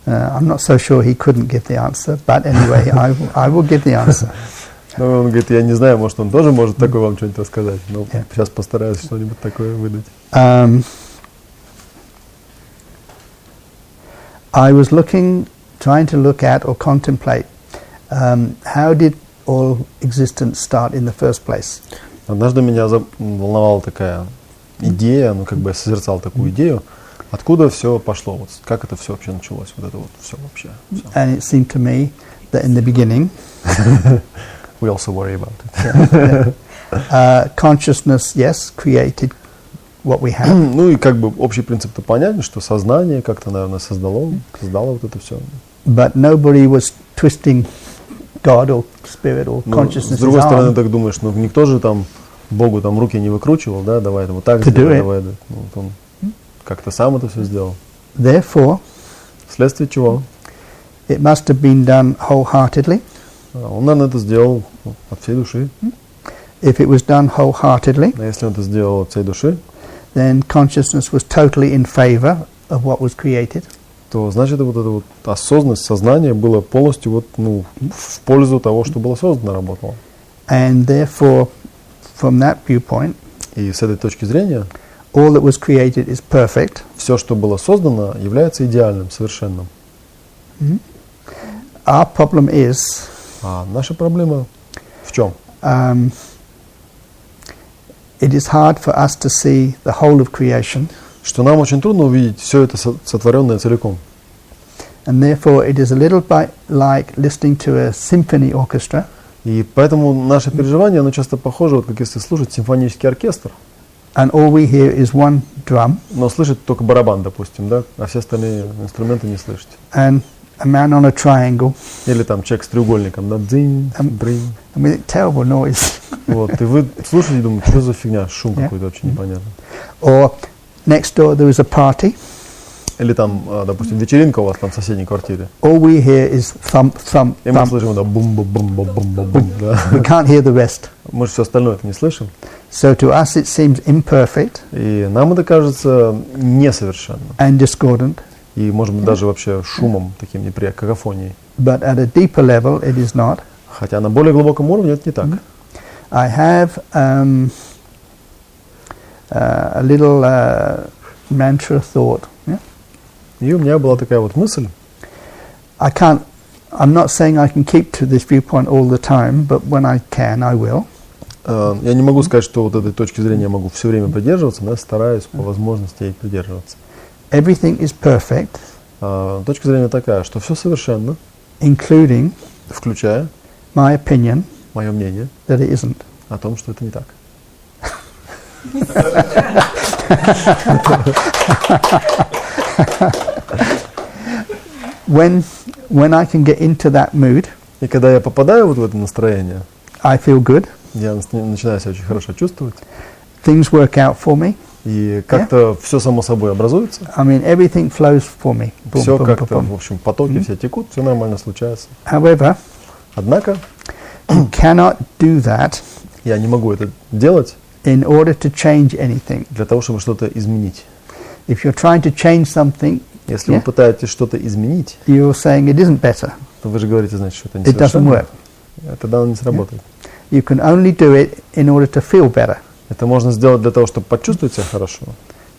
I'm not so sure he couldn't give the answer, but anyway, I will give the answer. Ну, он говорит, я не знаю, может, он тоже может такое вам что-нибудь рассказать, но сейчас постараюсь что-нибудь такое выдать. I was trying to look at or contemplate how did all existence start in the first place. Однажды меня волновала такая идея, ну, как бы я созерцал такую идею, откуда все пошло, вот, как это все вообще началось, вот это вот все вообще. Все. And it seemed to me that in the beginning, we also worry about it. Consciousness, yes, created what we have. Ну и как бы общий принцип-то понятен, что сознание как-то, наверное, создало вот это все. But nobody was twisting God or spirit or consciousness. С другой стороны, так думаешь, ну никто же там Богу там руки не выкручивал, да, давай вот так сделай, давай, да. Ну, вот он как-то сам это все сделал. Therefore, вследствие чего? It must have been done wholeheartedly. Он, наверное, это сделал от всей души. If it was done wholeheartedly, а если он это сделал от всей души, then consciousness was totally in favor of what was created. То значит, вот эта вот осознанность, сознание было полностью вот, ну, в пользу того, что было создано, работало. And therefore, from that viewpoint, и с этой точки зрения, all that was created is perfect. Все, что было создано, является идеальным, совершенным. Our problem is, наша проблема в чем? It is hard for us to see the whole of creation. Что нам очень трудно увидеть все это сотворенное целиком. And therefore it is a little bit like listening to a symphony orchestra. И поэтому наше переживание, оно часто похоже, вот как если слушать симфонический оркестр. And all we hear is one drum. Но слышать только барабан, допустим, да, а все остальные инструменты не слышать. And a man on a triangle. Или там человек с треугольником, да, дзинь, бринь. I mean, terrible noise. Вот, и вы слушаете и думаете, что за фигня, шум какой-то вообще непонятный. Or next door there is a party. Или там, допустим, вечеринка у вас там в соседней квартире. All we hear is thump, thump, и мы слышим, да, бум-бум-бум-бум-бум-бум, да. We can't hear the rest. Мы же все остальное это не слышим. So to us it seems imperfect. И нам это кажется несовершенным. And discordant. И, может быть, даже вообще шумом, таким неприятным, какофонией. But at a deeper level it is not. Хотя на более глубоком уровне это не так. I have a little mantra thought. Yeah? И у меня была такая вот мысль. I'm not saying I can keep to this viewpoint all the time, but when I can, I will. Я не могу сказать, что вот этой точки зрения я могу все время придерживаться, но я стараюсь по возможности ей придерживаться. Everything is perfect. Точка зрения такая, что все совершенно, including, включая, my opinion, мое мнение, that it isn't. О том, что это не так. When I can get into that mood, И когда я попадаю вот в это настроение, I feel good. я начинаю себя очень хорошо чувствовать. Things work out for me. И как-то все само собой образуется. I mean, everything flows for me. Boom, Все boom, как-то, boom, boom. в общем, потоки все текут, все нормально случается. However, Однако you cannot do that я не могу это делать in order to change anything. для того, чтобы что-то изменить. If you're trying to change something, Если вы пытаетесь что-то изменить, you're saying it isn't better. то вы же говорите, значит, что это It doesn't несовершенно. work. Тогда оно не сработает. You can only do it in order to feel better. Это можно сделать для того, чтобы почувствовать себя хорошо.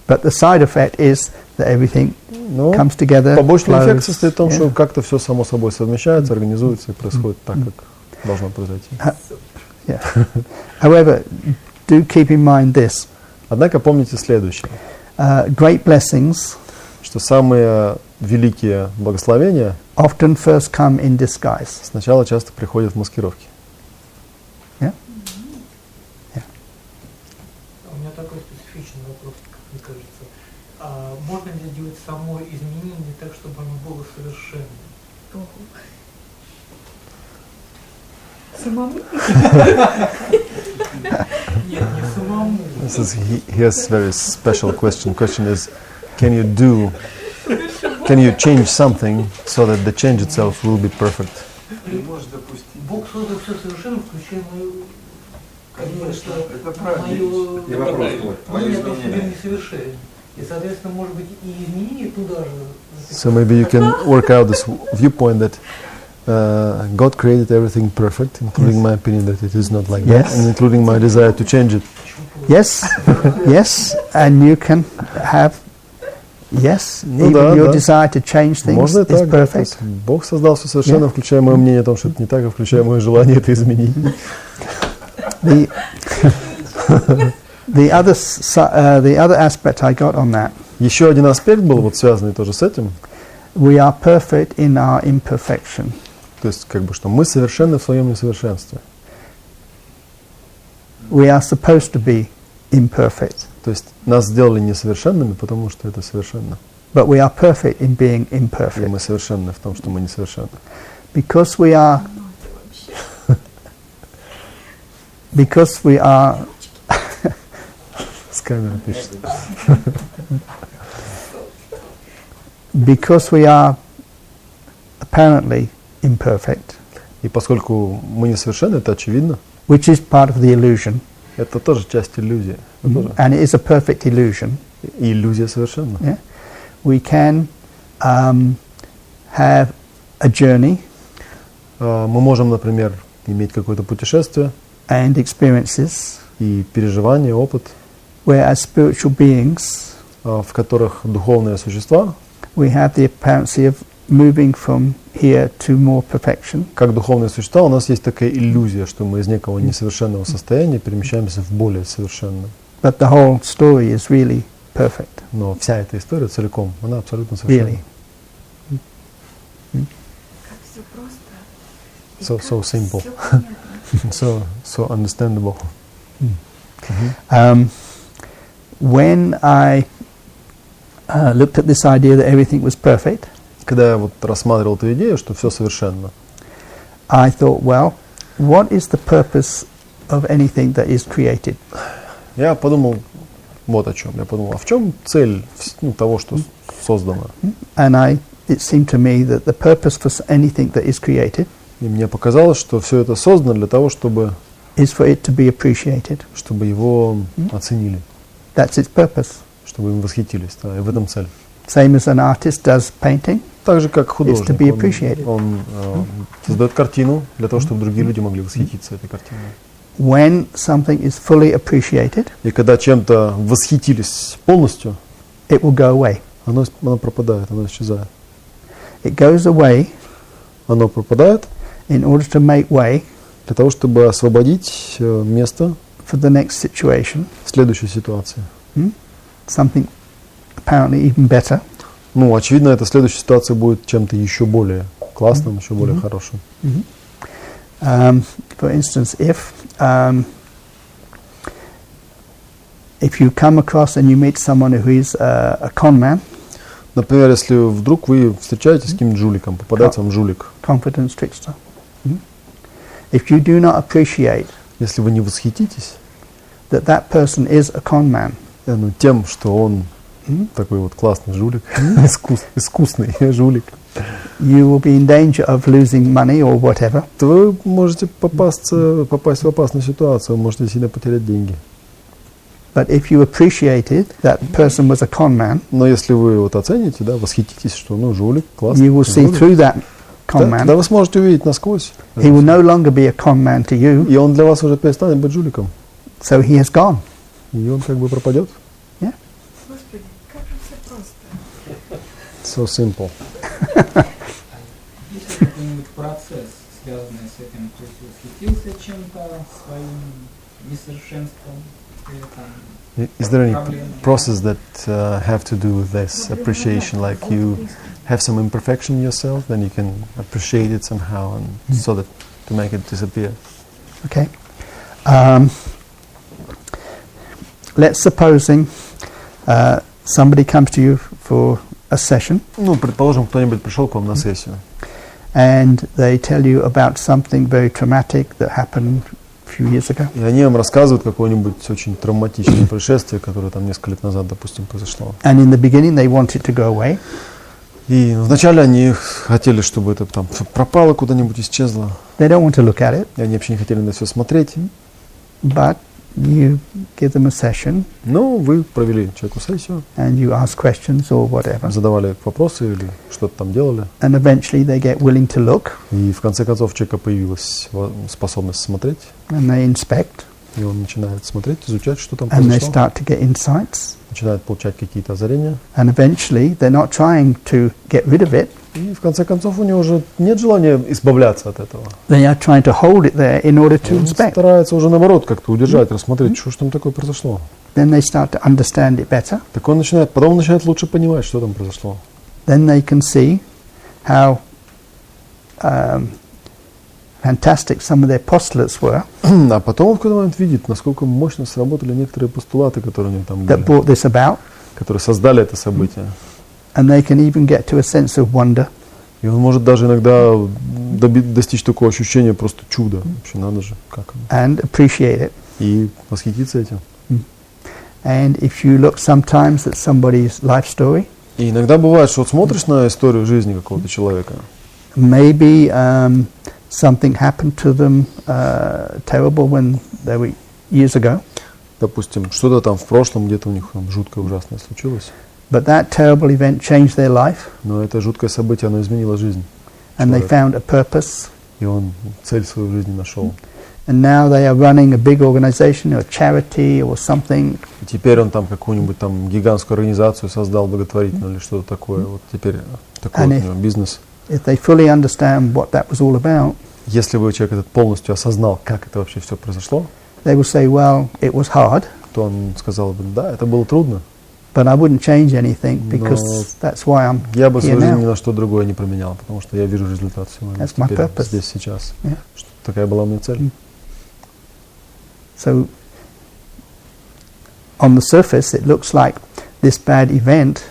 But the side effect is that everything Но comes together, побочный flows, эффект состоит в том, yeah. что как-то все само собой совмещается, организуется и происходит так, как должно произойти. Yeah. However, do keep in mind this. Однако помните следующее, Great blessings что самые великие благословения often first come in disguise. сначала часто приходят в маскировке. У меня такой специфичный вопрос, как мне кажется. Можно ли сделать само изменение так, чтобы оно было совершенным? Самому? Нет, не самому. Here's a very special question. Question is, can you change something so that the change itself will be perfect? Можешь допустить. Бог создал все совершенно, включая мою... Конечно, это правильно. И вопрос твой. Твое то, что я изменение. несовершенен. И, соответственно, может быть, и изменение туда же. So maybe you can work out this viewpoint that God created everything perfect, including my opinion that it is not like that, Yes. and including my desire to change it. Yes, yes, and you can have, yes, Ну even да, your да. desire to change things Можно и is так, да, то perfect. есть Бог создал все совершенно, включая мое мнение о том, что это не так, и включая мое желание это изменить. The the other aspect I got on that, Еще один аспект был вот связанный тоже с этим, we are perfect in our imperfection. то есть как бы что мы совершенны в своем несовершенстве. We are supposed to be imperfect, То есть нас сделали несовершенными, потому что это совершенно. but we are perfect in being И imperfect. мы совершенны в том, что мы несовершенны. Because we are С камеры пишет. because we are apparently imperfect, И поскольку мы несовершенны, это очевидно, which is part of the illusion, это тоже часть иллюзии. Это тоже and it is a perfect illusion. и иллюзия совершенна. Yeah? We can have a journey Мы можем, например, иметь какое-то путешествие and experiences и переживание, опыт, where as spiritual beings в которых духовные существа, we have the apparency of moving from here to more perfection, как духовные существа, у нас есть такая иллюзия, что мы из некого несовершенного состояния перемещаемся в более совершенное. but the whole story is really perfect. Но вся эта история целиком, она абсолютно совершенна. Really. Как все просто. И So- как so simple. всё понятно. So understandable. When I looked at this idea that everything was perfect, Когда я вот рассматривал эту идею, что все совершенно, I thought, well, what is the purpose of anything that is created? я подумал вот о чем. Я подумал, а в чем цель того, что создано? And it seemed to me that the purpose for anything that is created И мне показалось, что все это создано для того, чтобы is for it to be appreciated. его оценили, That's its purpose. чтобы им восхитились. Да, и в этом цель. Same as an artist does painting. Так же, как художник. It's to be appreciated. Он создает картину для того, чтобы другие люди могли восхититься этой картиной. When something is fully appreciated, И когда чем-то восхитились полностью, it will go away. оно пропадает, оно исчезает. It goes away Оно пропадает in order to make way для того, чтобы освободить место for the next situation, в следующей ситуации. something apparently even better. Ну, очевидно, эта следующая ситуация будет чем-то еще более классным, еще более хорошим. For instance, if you come across and you meet someone who is a con man, Например, если вдруг вы встречаетесь с каким-нибудь жуликом, попадается вам жулик, confidence trickster, If you do not appreciate Если вы не восхититесь that that person is a con man, тем, что он такой вот классный жулик, искусный жулик, you will be in danger of losing money or whatever. то вы можете попасть в опасную ситуацию, вы можете сильно потерять деньги. But if you appreciated that person was a con man, Но если вы вот оцените, да, восхититесь, что жулик, классный, you will see жулик, through that con man. тогда вы сможете увидеть насквозь. He will no longer be a con man to you, И он для вас уже перестанет быть жуликом. so he has gone. И он как бы пропадет. Господи, как же все просто. So simple. Есть ли какой-нибудь процесс, связанный с этим, то есть восхитился чем-то, своим несовершенством, или там Is there any проблемой? process that have to do with this appreciation, like you have some imperfection in yourself, then you can appreciate it somehow, and so that to make it disappear? Okay. Let's supposing somebody comes to you for a session, Предположим, кто-нибудь пришел к вам на сессию, and they tell you about something very traumatic that happened a few years ago. и они вам рассказывают какое-нибудь очень травматичное происшествие, которое там несколько лет назад, допустим, произошло. And in the beginning they want it to go away, И вначале они хотели, чтобы это там всё пропало, куда-нибудь исчезло, they don't want to look at it, и они вообще не хотели на это все смотреть. but you give them a session Но вы провели человеку сессию, and you ask questions or whatever, задавали вопросы или что-то там делали, and eventually they get willing to look, и в конце концов у человека появилась способность смотреть, and they inspect, и он начинает смотреть, изучать, что там and they произошло, start to get insights, начинает получать какие-то озарения, and eventually they're not trying to get rid of it, и в конце концов у него уже нет желания избавляться от этого. they are trying to hold it there in order to Он inspect. старается уже наоборот как-то удержать, рассмотреть, что же там такое произошло. Then they start to understand it better. Так он потом начинает лучше понимать, что там произошло. Then they can see how fantastic some of their postulates were А потом он в какой-то момент видит, насколько мощно сработали некоторые постулаты, которые у него там that были, brought this about, которые создали это событие. and they can even get to a sense of wonder. И он может даже иногда достичь такого ощущения просто чуда. Вообще надо же, как оно. And appreciate it. И восхититься этим. And if you look sometimes at somebody's life story, И иногда бывает, что вот смотришь на историю жизни какого-то человека, maybe something happened to them terrible when they were years ago, допустим, что-то там в прошлом где-то у них там жуткое, ужасное случилось, but that terrible event changed their life, но это жуткое событие, оно изменило жизнь and they человека. found a purpose, И он цель свою в жизни нашел. and now they are running a big organization or a charity or something, И теперь он там какую-нибудь там гигантскую организацию создал, благотворительную или что-то такое. Вот теперь такой вот у него бизнес. if they fully understand what that was all about, Если бы человек этот полностью осознал, как это вообще все произошло, they will say, well, it was hard, то он сказал бы, да, это было трудно, but I wouldn't change anything because that's why I'm я бы here свою жизнь ни now. на что другое не променял, потому что я вижу результат сегодня, That's my теперь, purpose. здесь, сейчас. Yeah. Что такая была у меня цель. So on the surface it looks like this bad event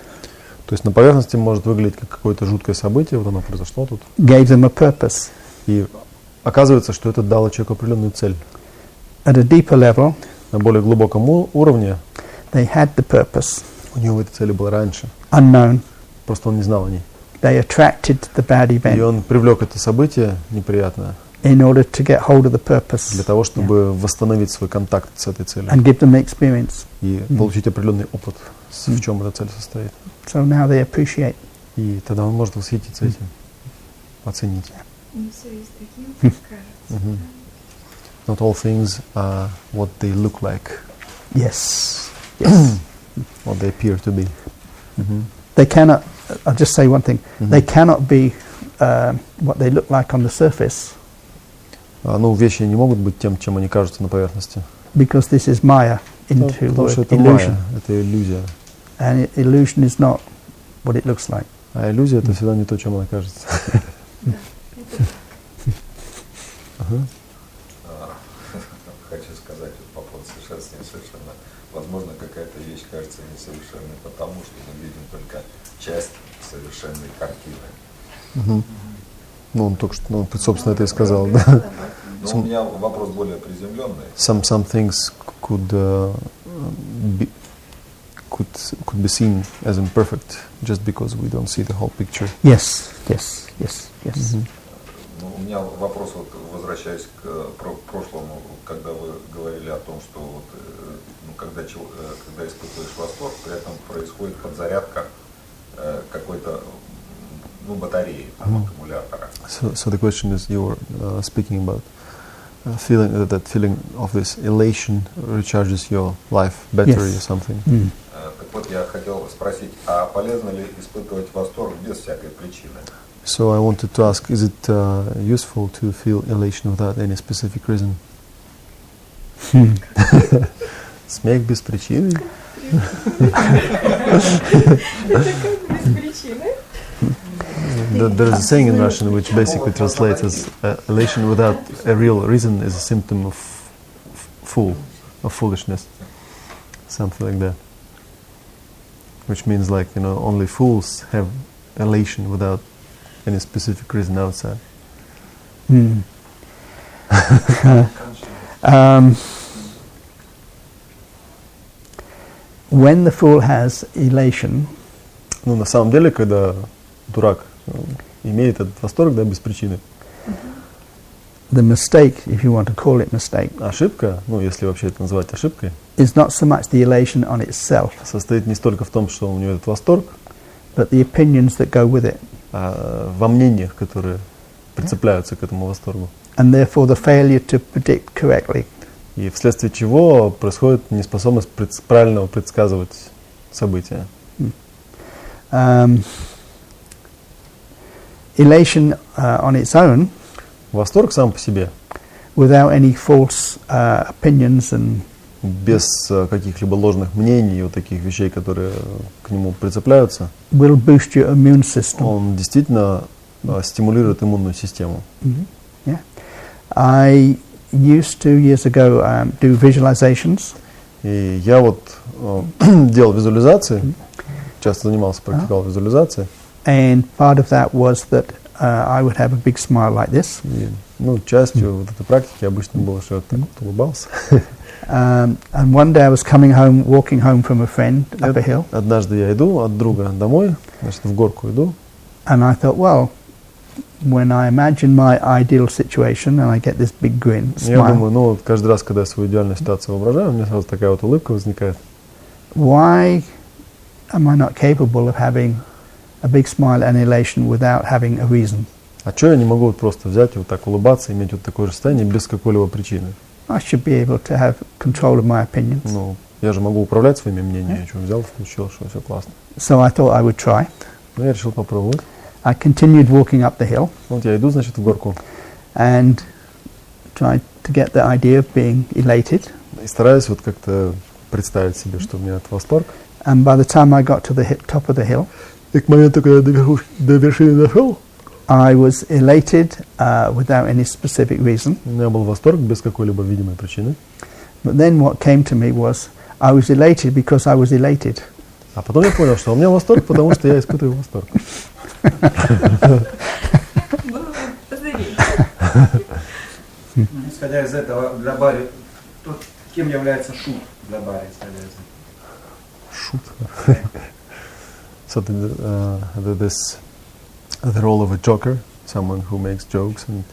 То есть на поверхности может выглядеть как какое-то жуткое событие, вот оно произошло тут, gave them a purpose. и оказывается, что это дало человеку определенную цель. At a deeper level, На более глубоком уровне they had the purpose, у него эта цель была раньше, unknown. просто он не знал о ней. They attracted the bad И event он привлек это событие неприятное in order to get hold of the purpose для того, чтобы восстановить свой контакт с этой целью and give them the experience. и получить определенный опыт, в чем эта цель состоит. So now they appreciate. И тогда он может восхититься этим, оценить. Не все есть таким, как кажется. Мгм. Not all things are what they look like, Yes. Yes. what they appear to be. Мгм. They cannot, I'll just say one thing, Мгм. they cannot be what they look like on the surface Ну, вещи не могут быть тем, чем они кажутся на поверхности. because this is Maya Ну, into потому что это illusion. майя, это иллюзия. And illusion is not what it looks like. А иллюзия это всегда не то, чем она кажется. Ага. Хочу сказать вот по поводу совершенства и несовершенного. Возможно, какая-то вещь кажется несовершенной потому, что мы видим только часть совершенной картины. Мгм. Ну, он только что, ну, ты, собственно, это и сказал, да. Но у меня вопрос более приземленный. Some things could be seen as imperfect just because we don't see the whole picture. Yes. Ну, у меня вопрос, вот, возвращаясь к прошлому, когда вы говорили о том, что вот, ну, когда испытываешь восторг, при этом происходит подзарядка какой-то, ну, батареи, там, аккумулятора. So the question is, you were speaking about feeling that feeling of this elation recharges your life battery or something. Так вот, я хотел спросить, а полезно ли испытывать восторг без всякой причины? So I wanted to ask, is it useful to feel elation without any specific reason? Смех без причины? There is a saying in Russian which basically translates as elation without a real reason is a symptom of foolishness, something like that. Which means, like, you know, only fools have elation without any specific reason outside. When the fool has elation, ну, на самом деле, когда дурак имеет этот восторг, да, без причины. The mistake, if you want to call it mistake, ошибка, ну, если вообще это называть ошибкой, is not so much the elation on itself, состоит не столько в том, что у него этот восторг, but the opinions that go with it. А во мнениях, которые прицепляются к этому восторгу. And therefore the failure to predict correctly. И вследствие чего происходит неспособность правильно предсказывать события. Elation on its own, восторг сам по себе, without any false opinions and без каких-либо ложных мнений и вот таких вещей, которые к нему прицепляются, will boost your immune system. Он действительно стимулирует иммунную систему. Yeah. I used to years ago do visualizations. И я вот делал визуализации, часто занимался, практиковал визуализации. And part of that was that I would have a big smile like this. И, ну, частью вот этой практики обычно было, что я так вот улыбался. And one day I was walking home from a friend up a hill. Однажды я иду от друга домой, значит, в горку иду. And I thought, well, when I imagine my ideal situation and I get this big grin, smile. Я думаю, ну, вот каждый раз, когда я свою идеальную ситуацию воображаю, у меня сразу такая вот улыбка возникает. Why am I not capable of having a big smile and elation without having a reason? А что я не могу вот просто взять и вот так улыбаться, иметь вот такое же состояние без какой-либо причины? I should be able to have control of my opinions. Ну, я же могу управлять своими мнениями, что взял, включил, что все классно. So I thought I would try. Ну, я решил попробовать. I continued walking up the hill. Вот я иду, значит, в горку. And tried to get the idea of being elated. И стараюсь вот как-то представить себе, что у меня этот восторг. And by the time I got to the top of the hill, и к моменту, когда я до вершины дошел, I was elated without any specific reason. У меня был восторг без какой-либо видимой причины. But then what came to me was I was elated because I was elated. А потом я понял, что у меня восторг, потому что я испытываю восторг. Исходя из этого, для Барри, кем является шут для Барри, исходя из этого? Шут. So the role of a joker, someone who makes jokes and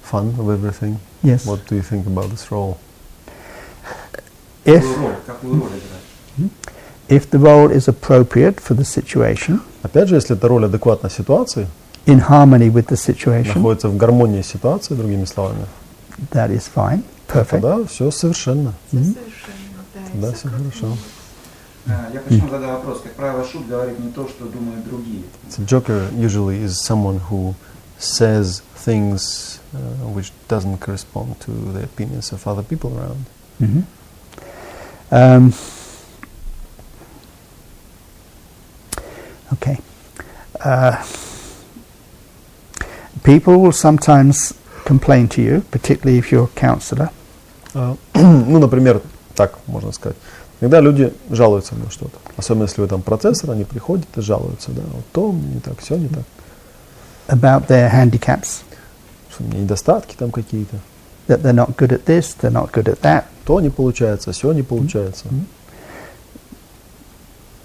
fun of everything. Yes. What do you think about this role? If the role is appropriate for the situation, опять же, если эта роль адекватна ситуации, in harmony with the situation, находится в гармонии с ситуацией, другими словами, that is fine, perfect. Да, все совершенно. Да, все хорошо. Я почему задал вопрос? Как правило, шут говорит не то, что думают другие. The joker usually is someone who says things which doesn't correspond to the opinions of other people around. Okay. People will sometimes complain to you, particularly if you're a counselor. Ну, например, так можно сказать. Иногда люди жалуются на что-то. Особенно если вы там процессор, они приходят и жалуются. Да, вот то не так, все не так. about their handicaps, что у меня недостатки там какие-то, that they're not good at this, they're not good at that. то не получается, сё не получается.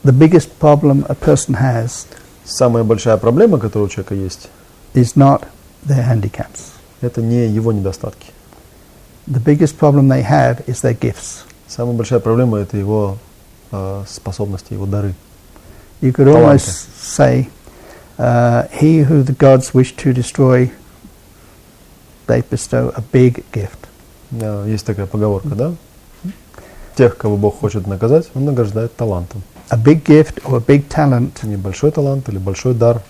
The biggest problem a person has Самая большая проблема, которая у человека есть, is not their handicaps. это не его недостатки. The biggest problem they have is their gifts. Самая большая проблема это его способности, его дары. You could almost say, he who the gods wish to destroy, they bestow a big gift. Есть такая поговорка, да? Тех, кого Бог хочет наказать, Он награждает талантом. A big gift or a big talent Небольшой талант или большой дар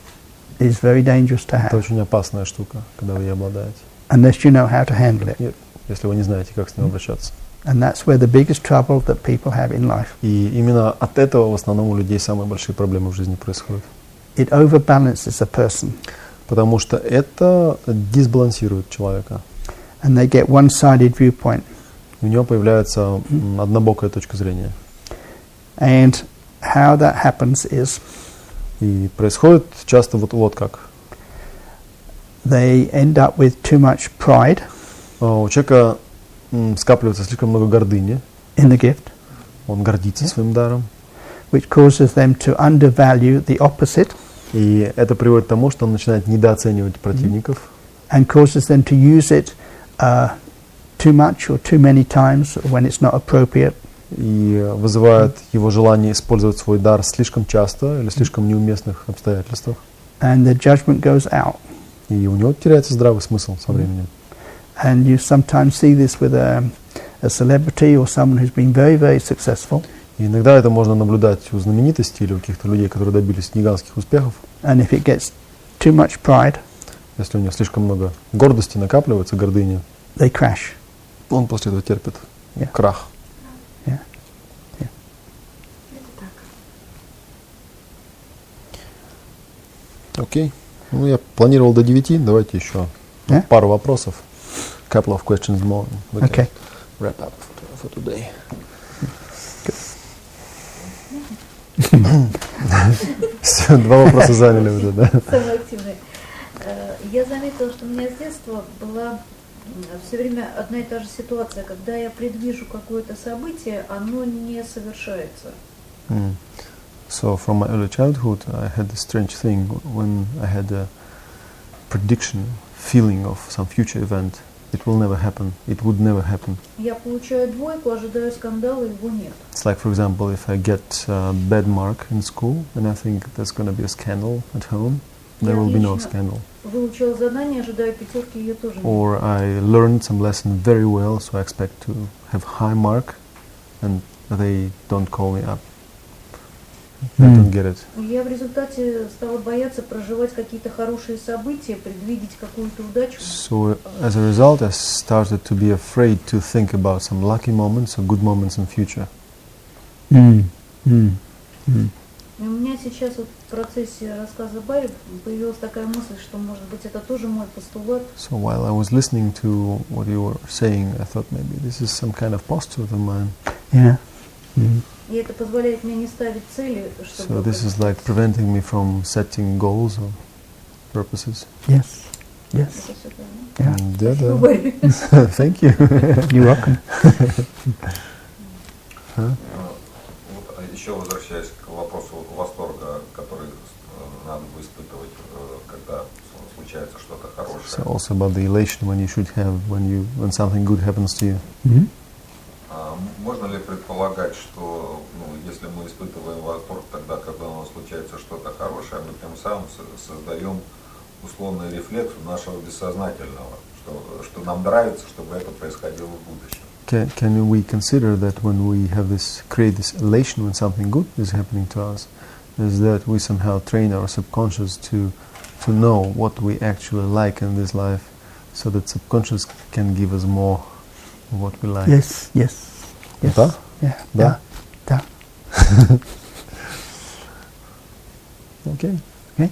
is very dangerous to это have, очень опасная штука, когда вы ей обладаете. unless you know how to handle it. Если вы не знаете, как с ним обращаться. And that's where the biggest trouble that people have in life. И именно от этого в основном у людей самые большие проблемы в жизни происходят. It overbalances a person, Потому что это дисбалансирует человека. and they get one-sided viewpoint. У него появляется однобокая точка зрения. And how that happens is И происходит часто вот как. they end up with too much pride У человека скапливается слишком много гордыни. in the gift, Он гордится своим даром. which causes them to undervalue the opposite И это приводит к тому, что он начинает недооценивать противников. and causes them to use it too much or too many times when it's not appropriate. И вызывает его желание использовать свой дар слишком часто или слишком неуместных обстоятельствах. And the judgment goes out. И у него теряется здравый смысл со временем. And you sometimes see this with a celebrity or someone who's been very, very successful. И иногда это можно наблюдать у знаменитостей или у каких-то людей, которые добились гигантских успехов. And if it gets too much pride, Если у него слишком много гордости накапливается, гордыни, they crash. он после этого терпит Yeah. крах. Yeah. Yeah. Это так. Окей. Ну, я планировал до 9, давайте еще Yeah? пару вопросов. Couple of questions more. We Okay. can wrap up for today. Все, 2 вопроса заняли уже, да? Самый активный. Я заметила, что у меня с детства была все время одна и та же ситуация. Когда я предвижу какое-то событие, оно не совершается. So from my early childhood, I had this strange thing when I had a prediction, feeling of some future event. It will never happen. It would never happen. Я получаю двойку, ожидаю скандала, его нет. It's like, for example, if I get a bad mark in school and I think there's going to be a scandal at home, there will be no scandal. Выучила задание, ожидаю пятерки, ее тоже нет. Or I learned some lesson very well, so I expect to have high mark, and they don't call me up. I don't get it. Я в результате стала бояться проживать какие-то хорошие события, предвидеть какую-то удачу. So as a result, I started to be afraid to think about some lucky moments or good moments in future. И у меня сейчас вот в процессе рассказа Барри появилась такая мысль, что, может быть, это тоже мой постулат. So while I was listening to what you were saying, I thought maybe this is some kind of postulate of mine. Yeah. И это позволяет мне не ставить цели, So чтобы... this is like preventing me from setting goals or purposes. Yes. Yes. Это всё правильно. Yeah. Да, Спасибо, да. Барри. Thank you. You're welcome. Вот, еще возвращаясь к вопросу восторга, который надо бы испытывать, когда случается что-то So хорошее. also about the elation when you should have when something good happens to you. Можно ли предполагать, что если мы испытываем восторг тогда, когда у нас случается что-то хорошее, мы тем самым создаем условный рефлекс нашего бессознательного, что нам нравится, чтобы это происходило в будущем? Can we consider that when we create this elation when something good is happening to us, is that we somehow train our subconscious to know what we actually like in this life, so that subconscious can give us more of what we like? Yes, yes. Yes. Да? Yeah. Да? Да. Окей. Okay.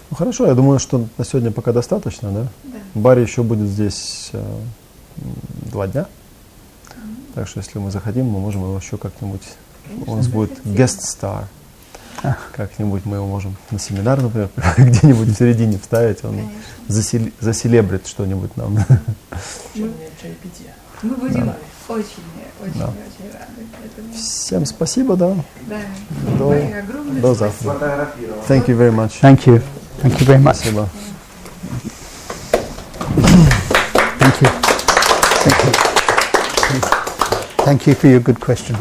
Ну хорошо, я думаю, что на сегодня пока достаточно, да? Да. Барри еще будет здесь 2 дня. Так что если мы захотим, мы можем его еще как-нибудь... У нас будет guest star. Как-нибудь мы его можем на семинар, например, где-нибудь в середине вставить, он заселебрит что-нибудь нам. Мы будем Да. очень Да. рады этому. Всем спасибо, да. Да. До, Барри, огромное до завтра. спасибо. Thank you very much. Thank you. Thank you very much. Спасибо. Thank you. Thank you. Thank you for your good questions.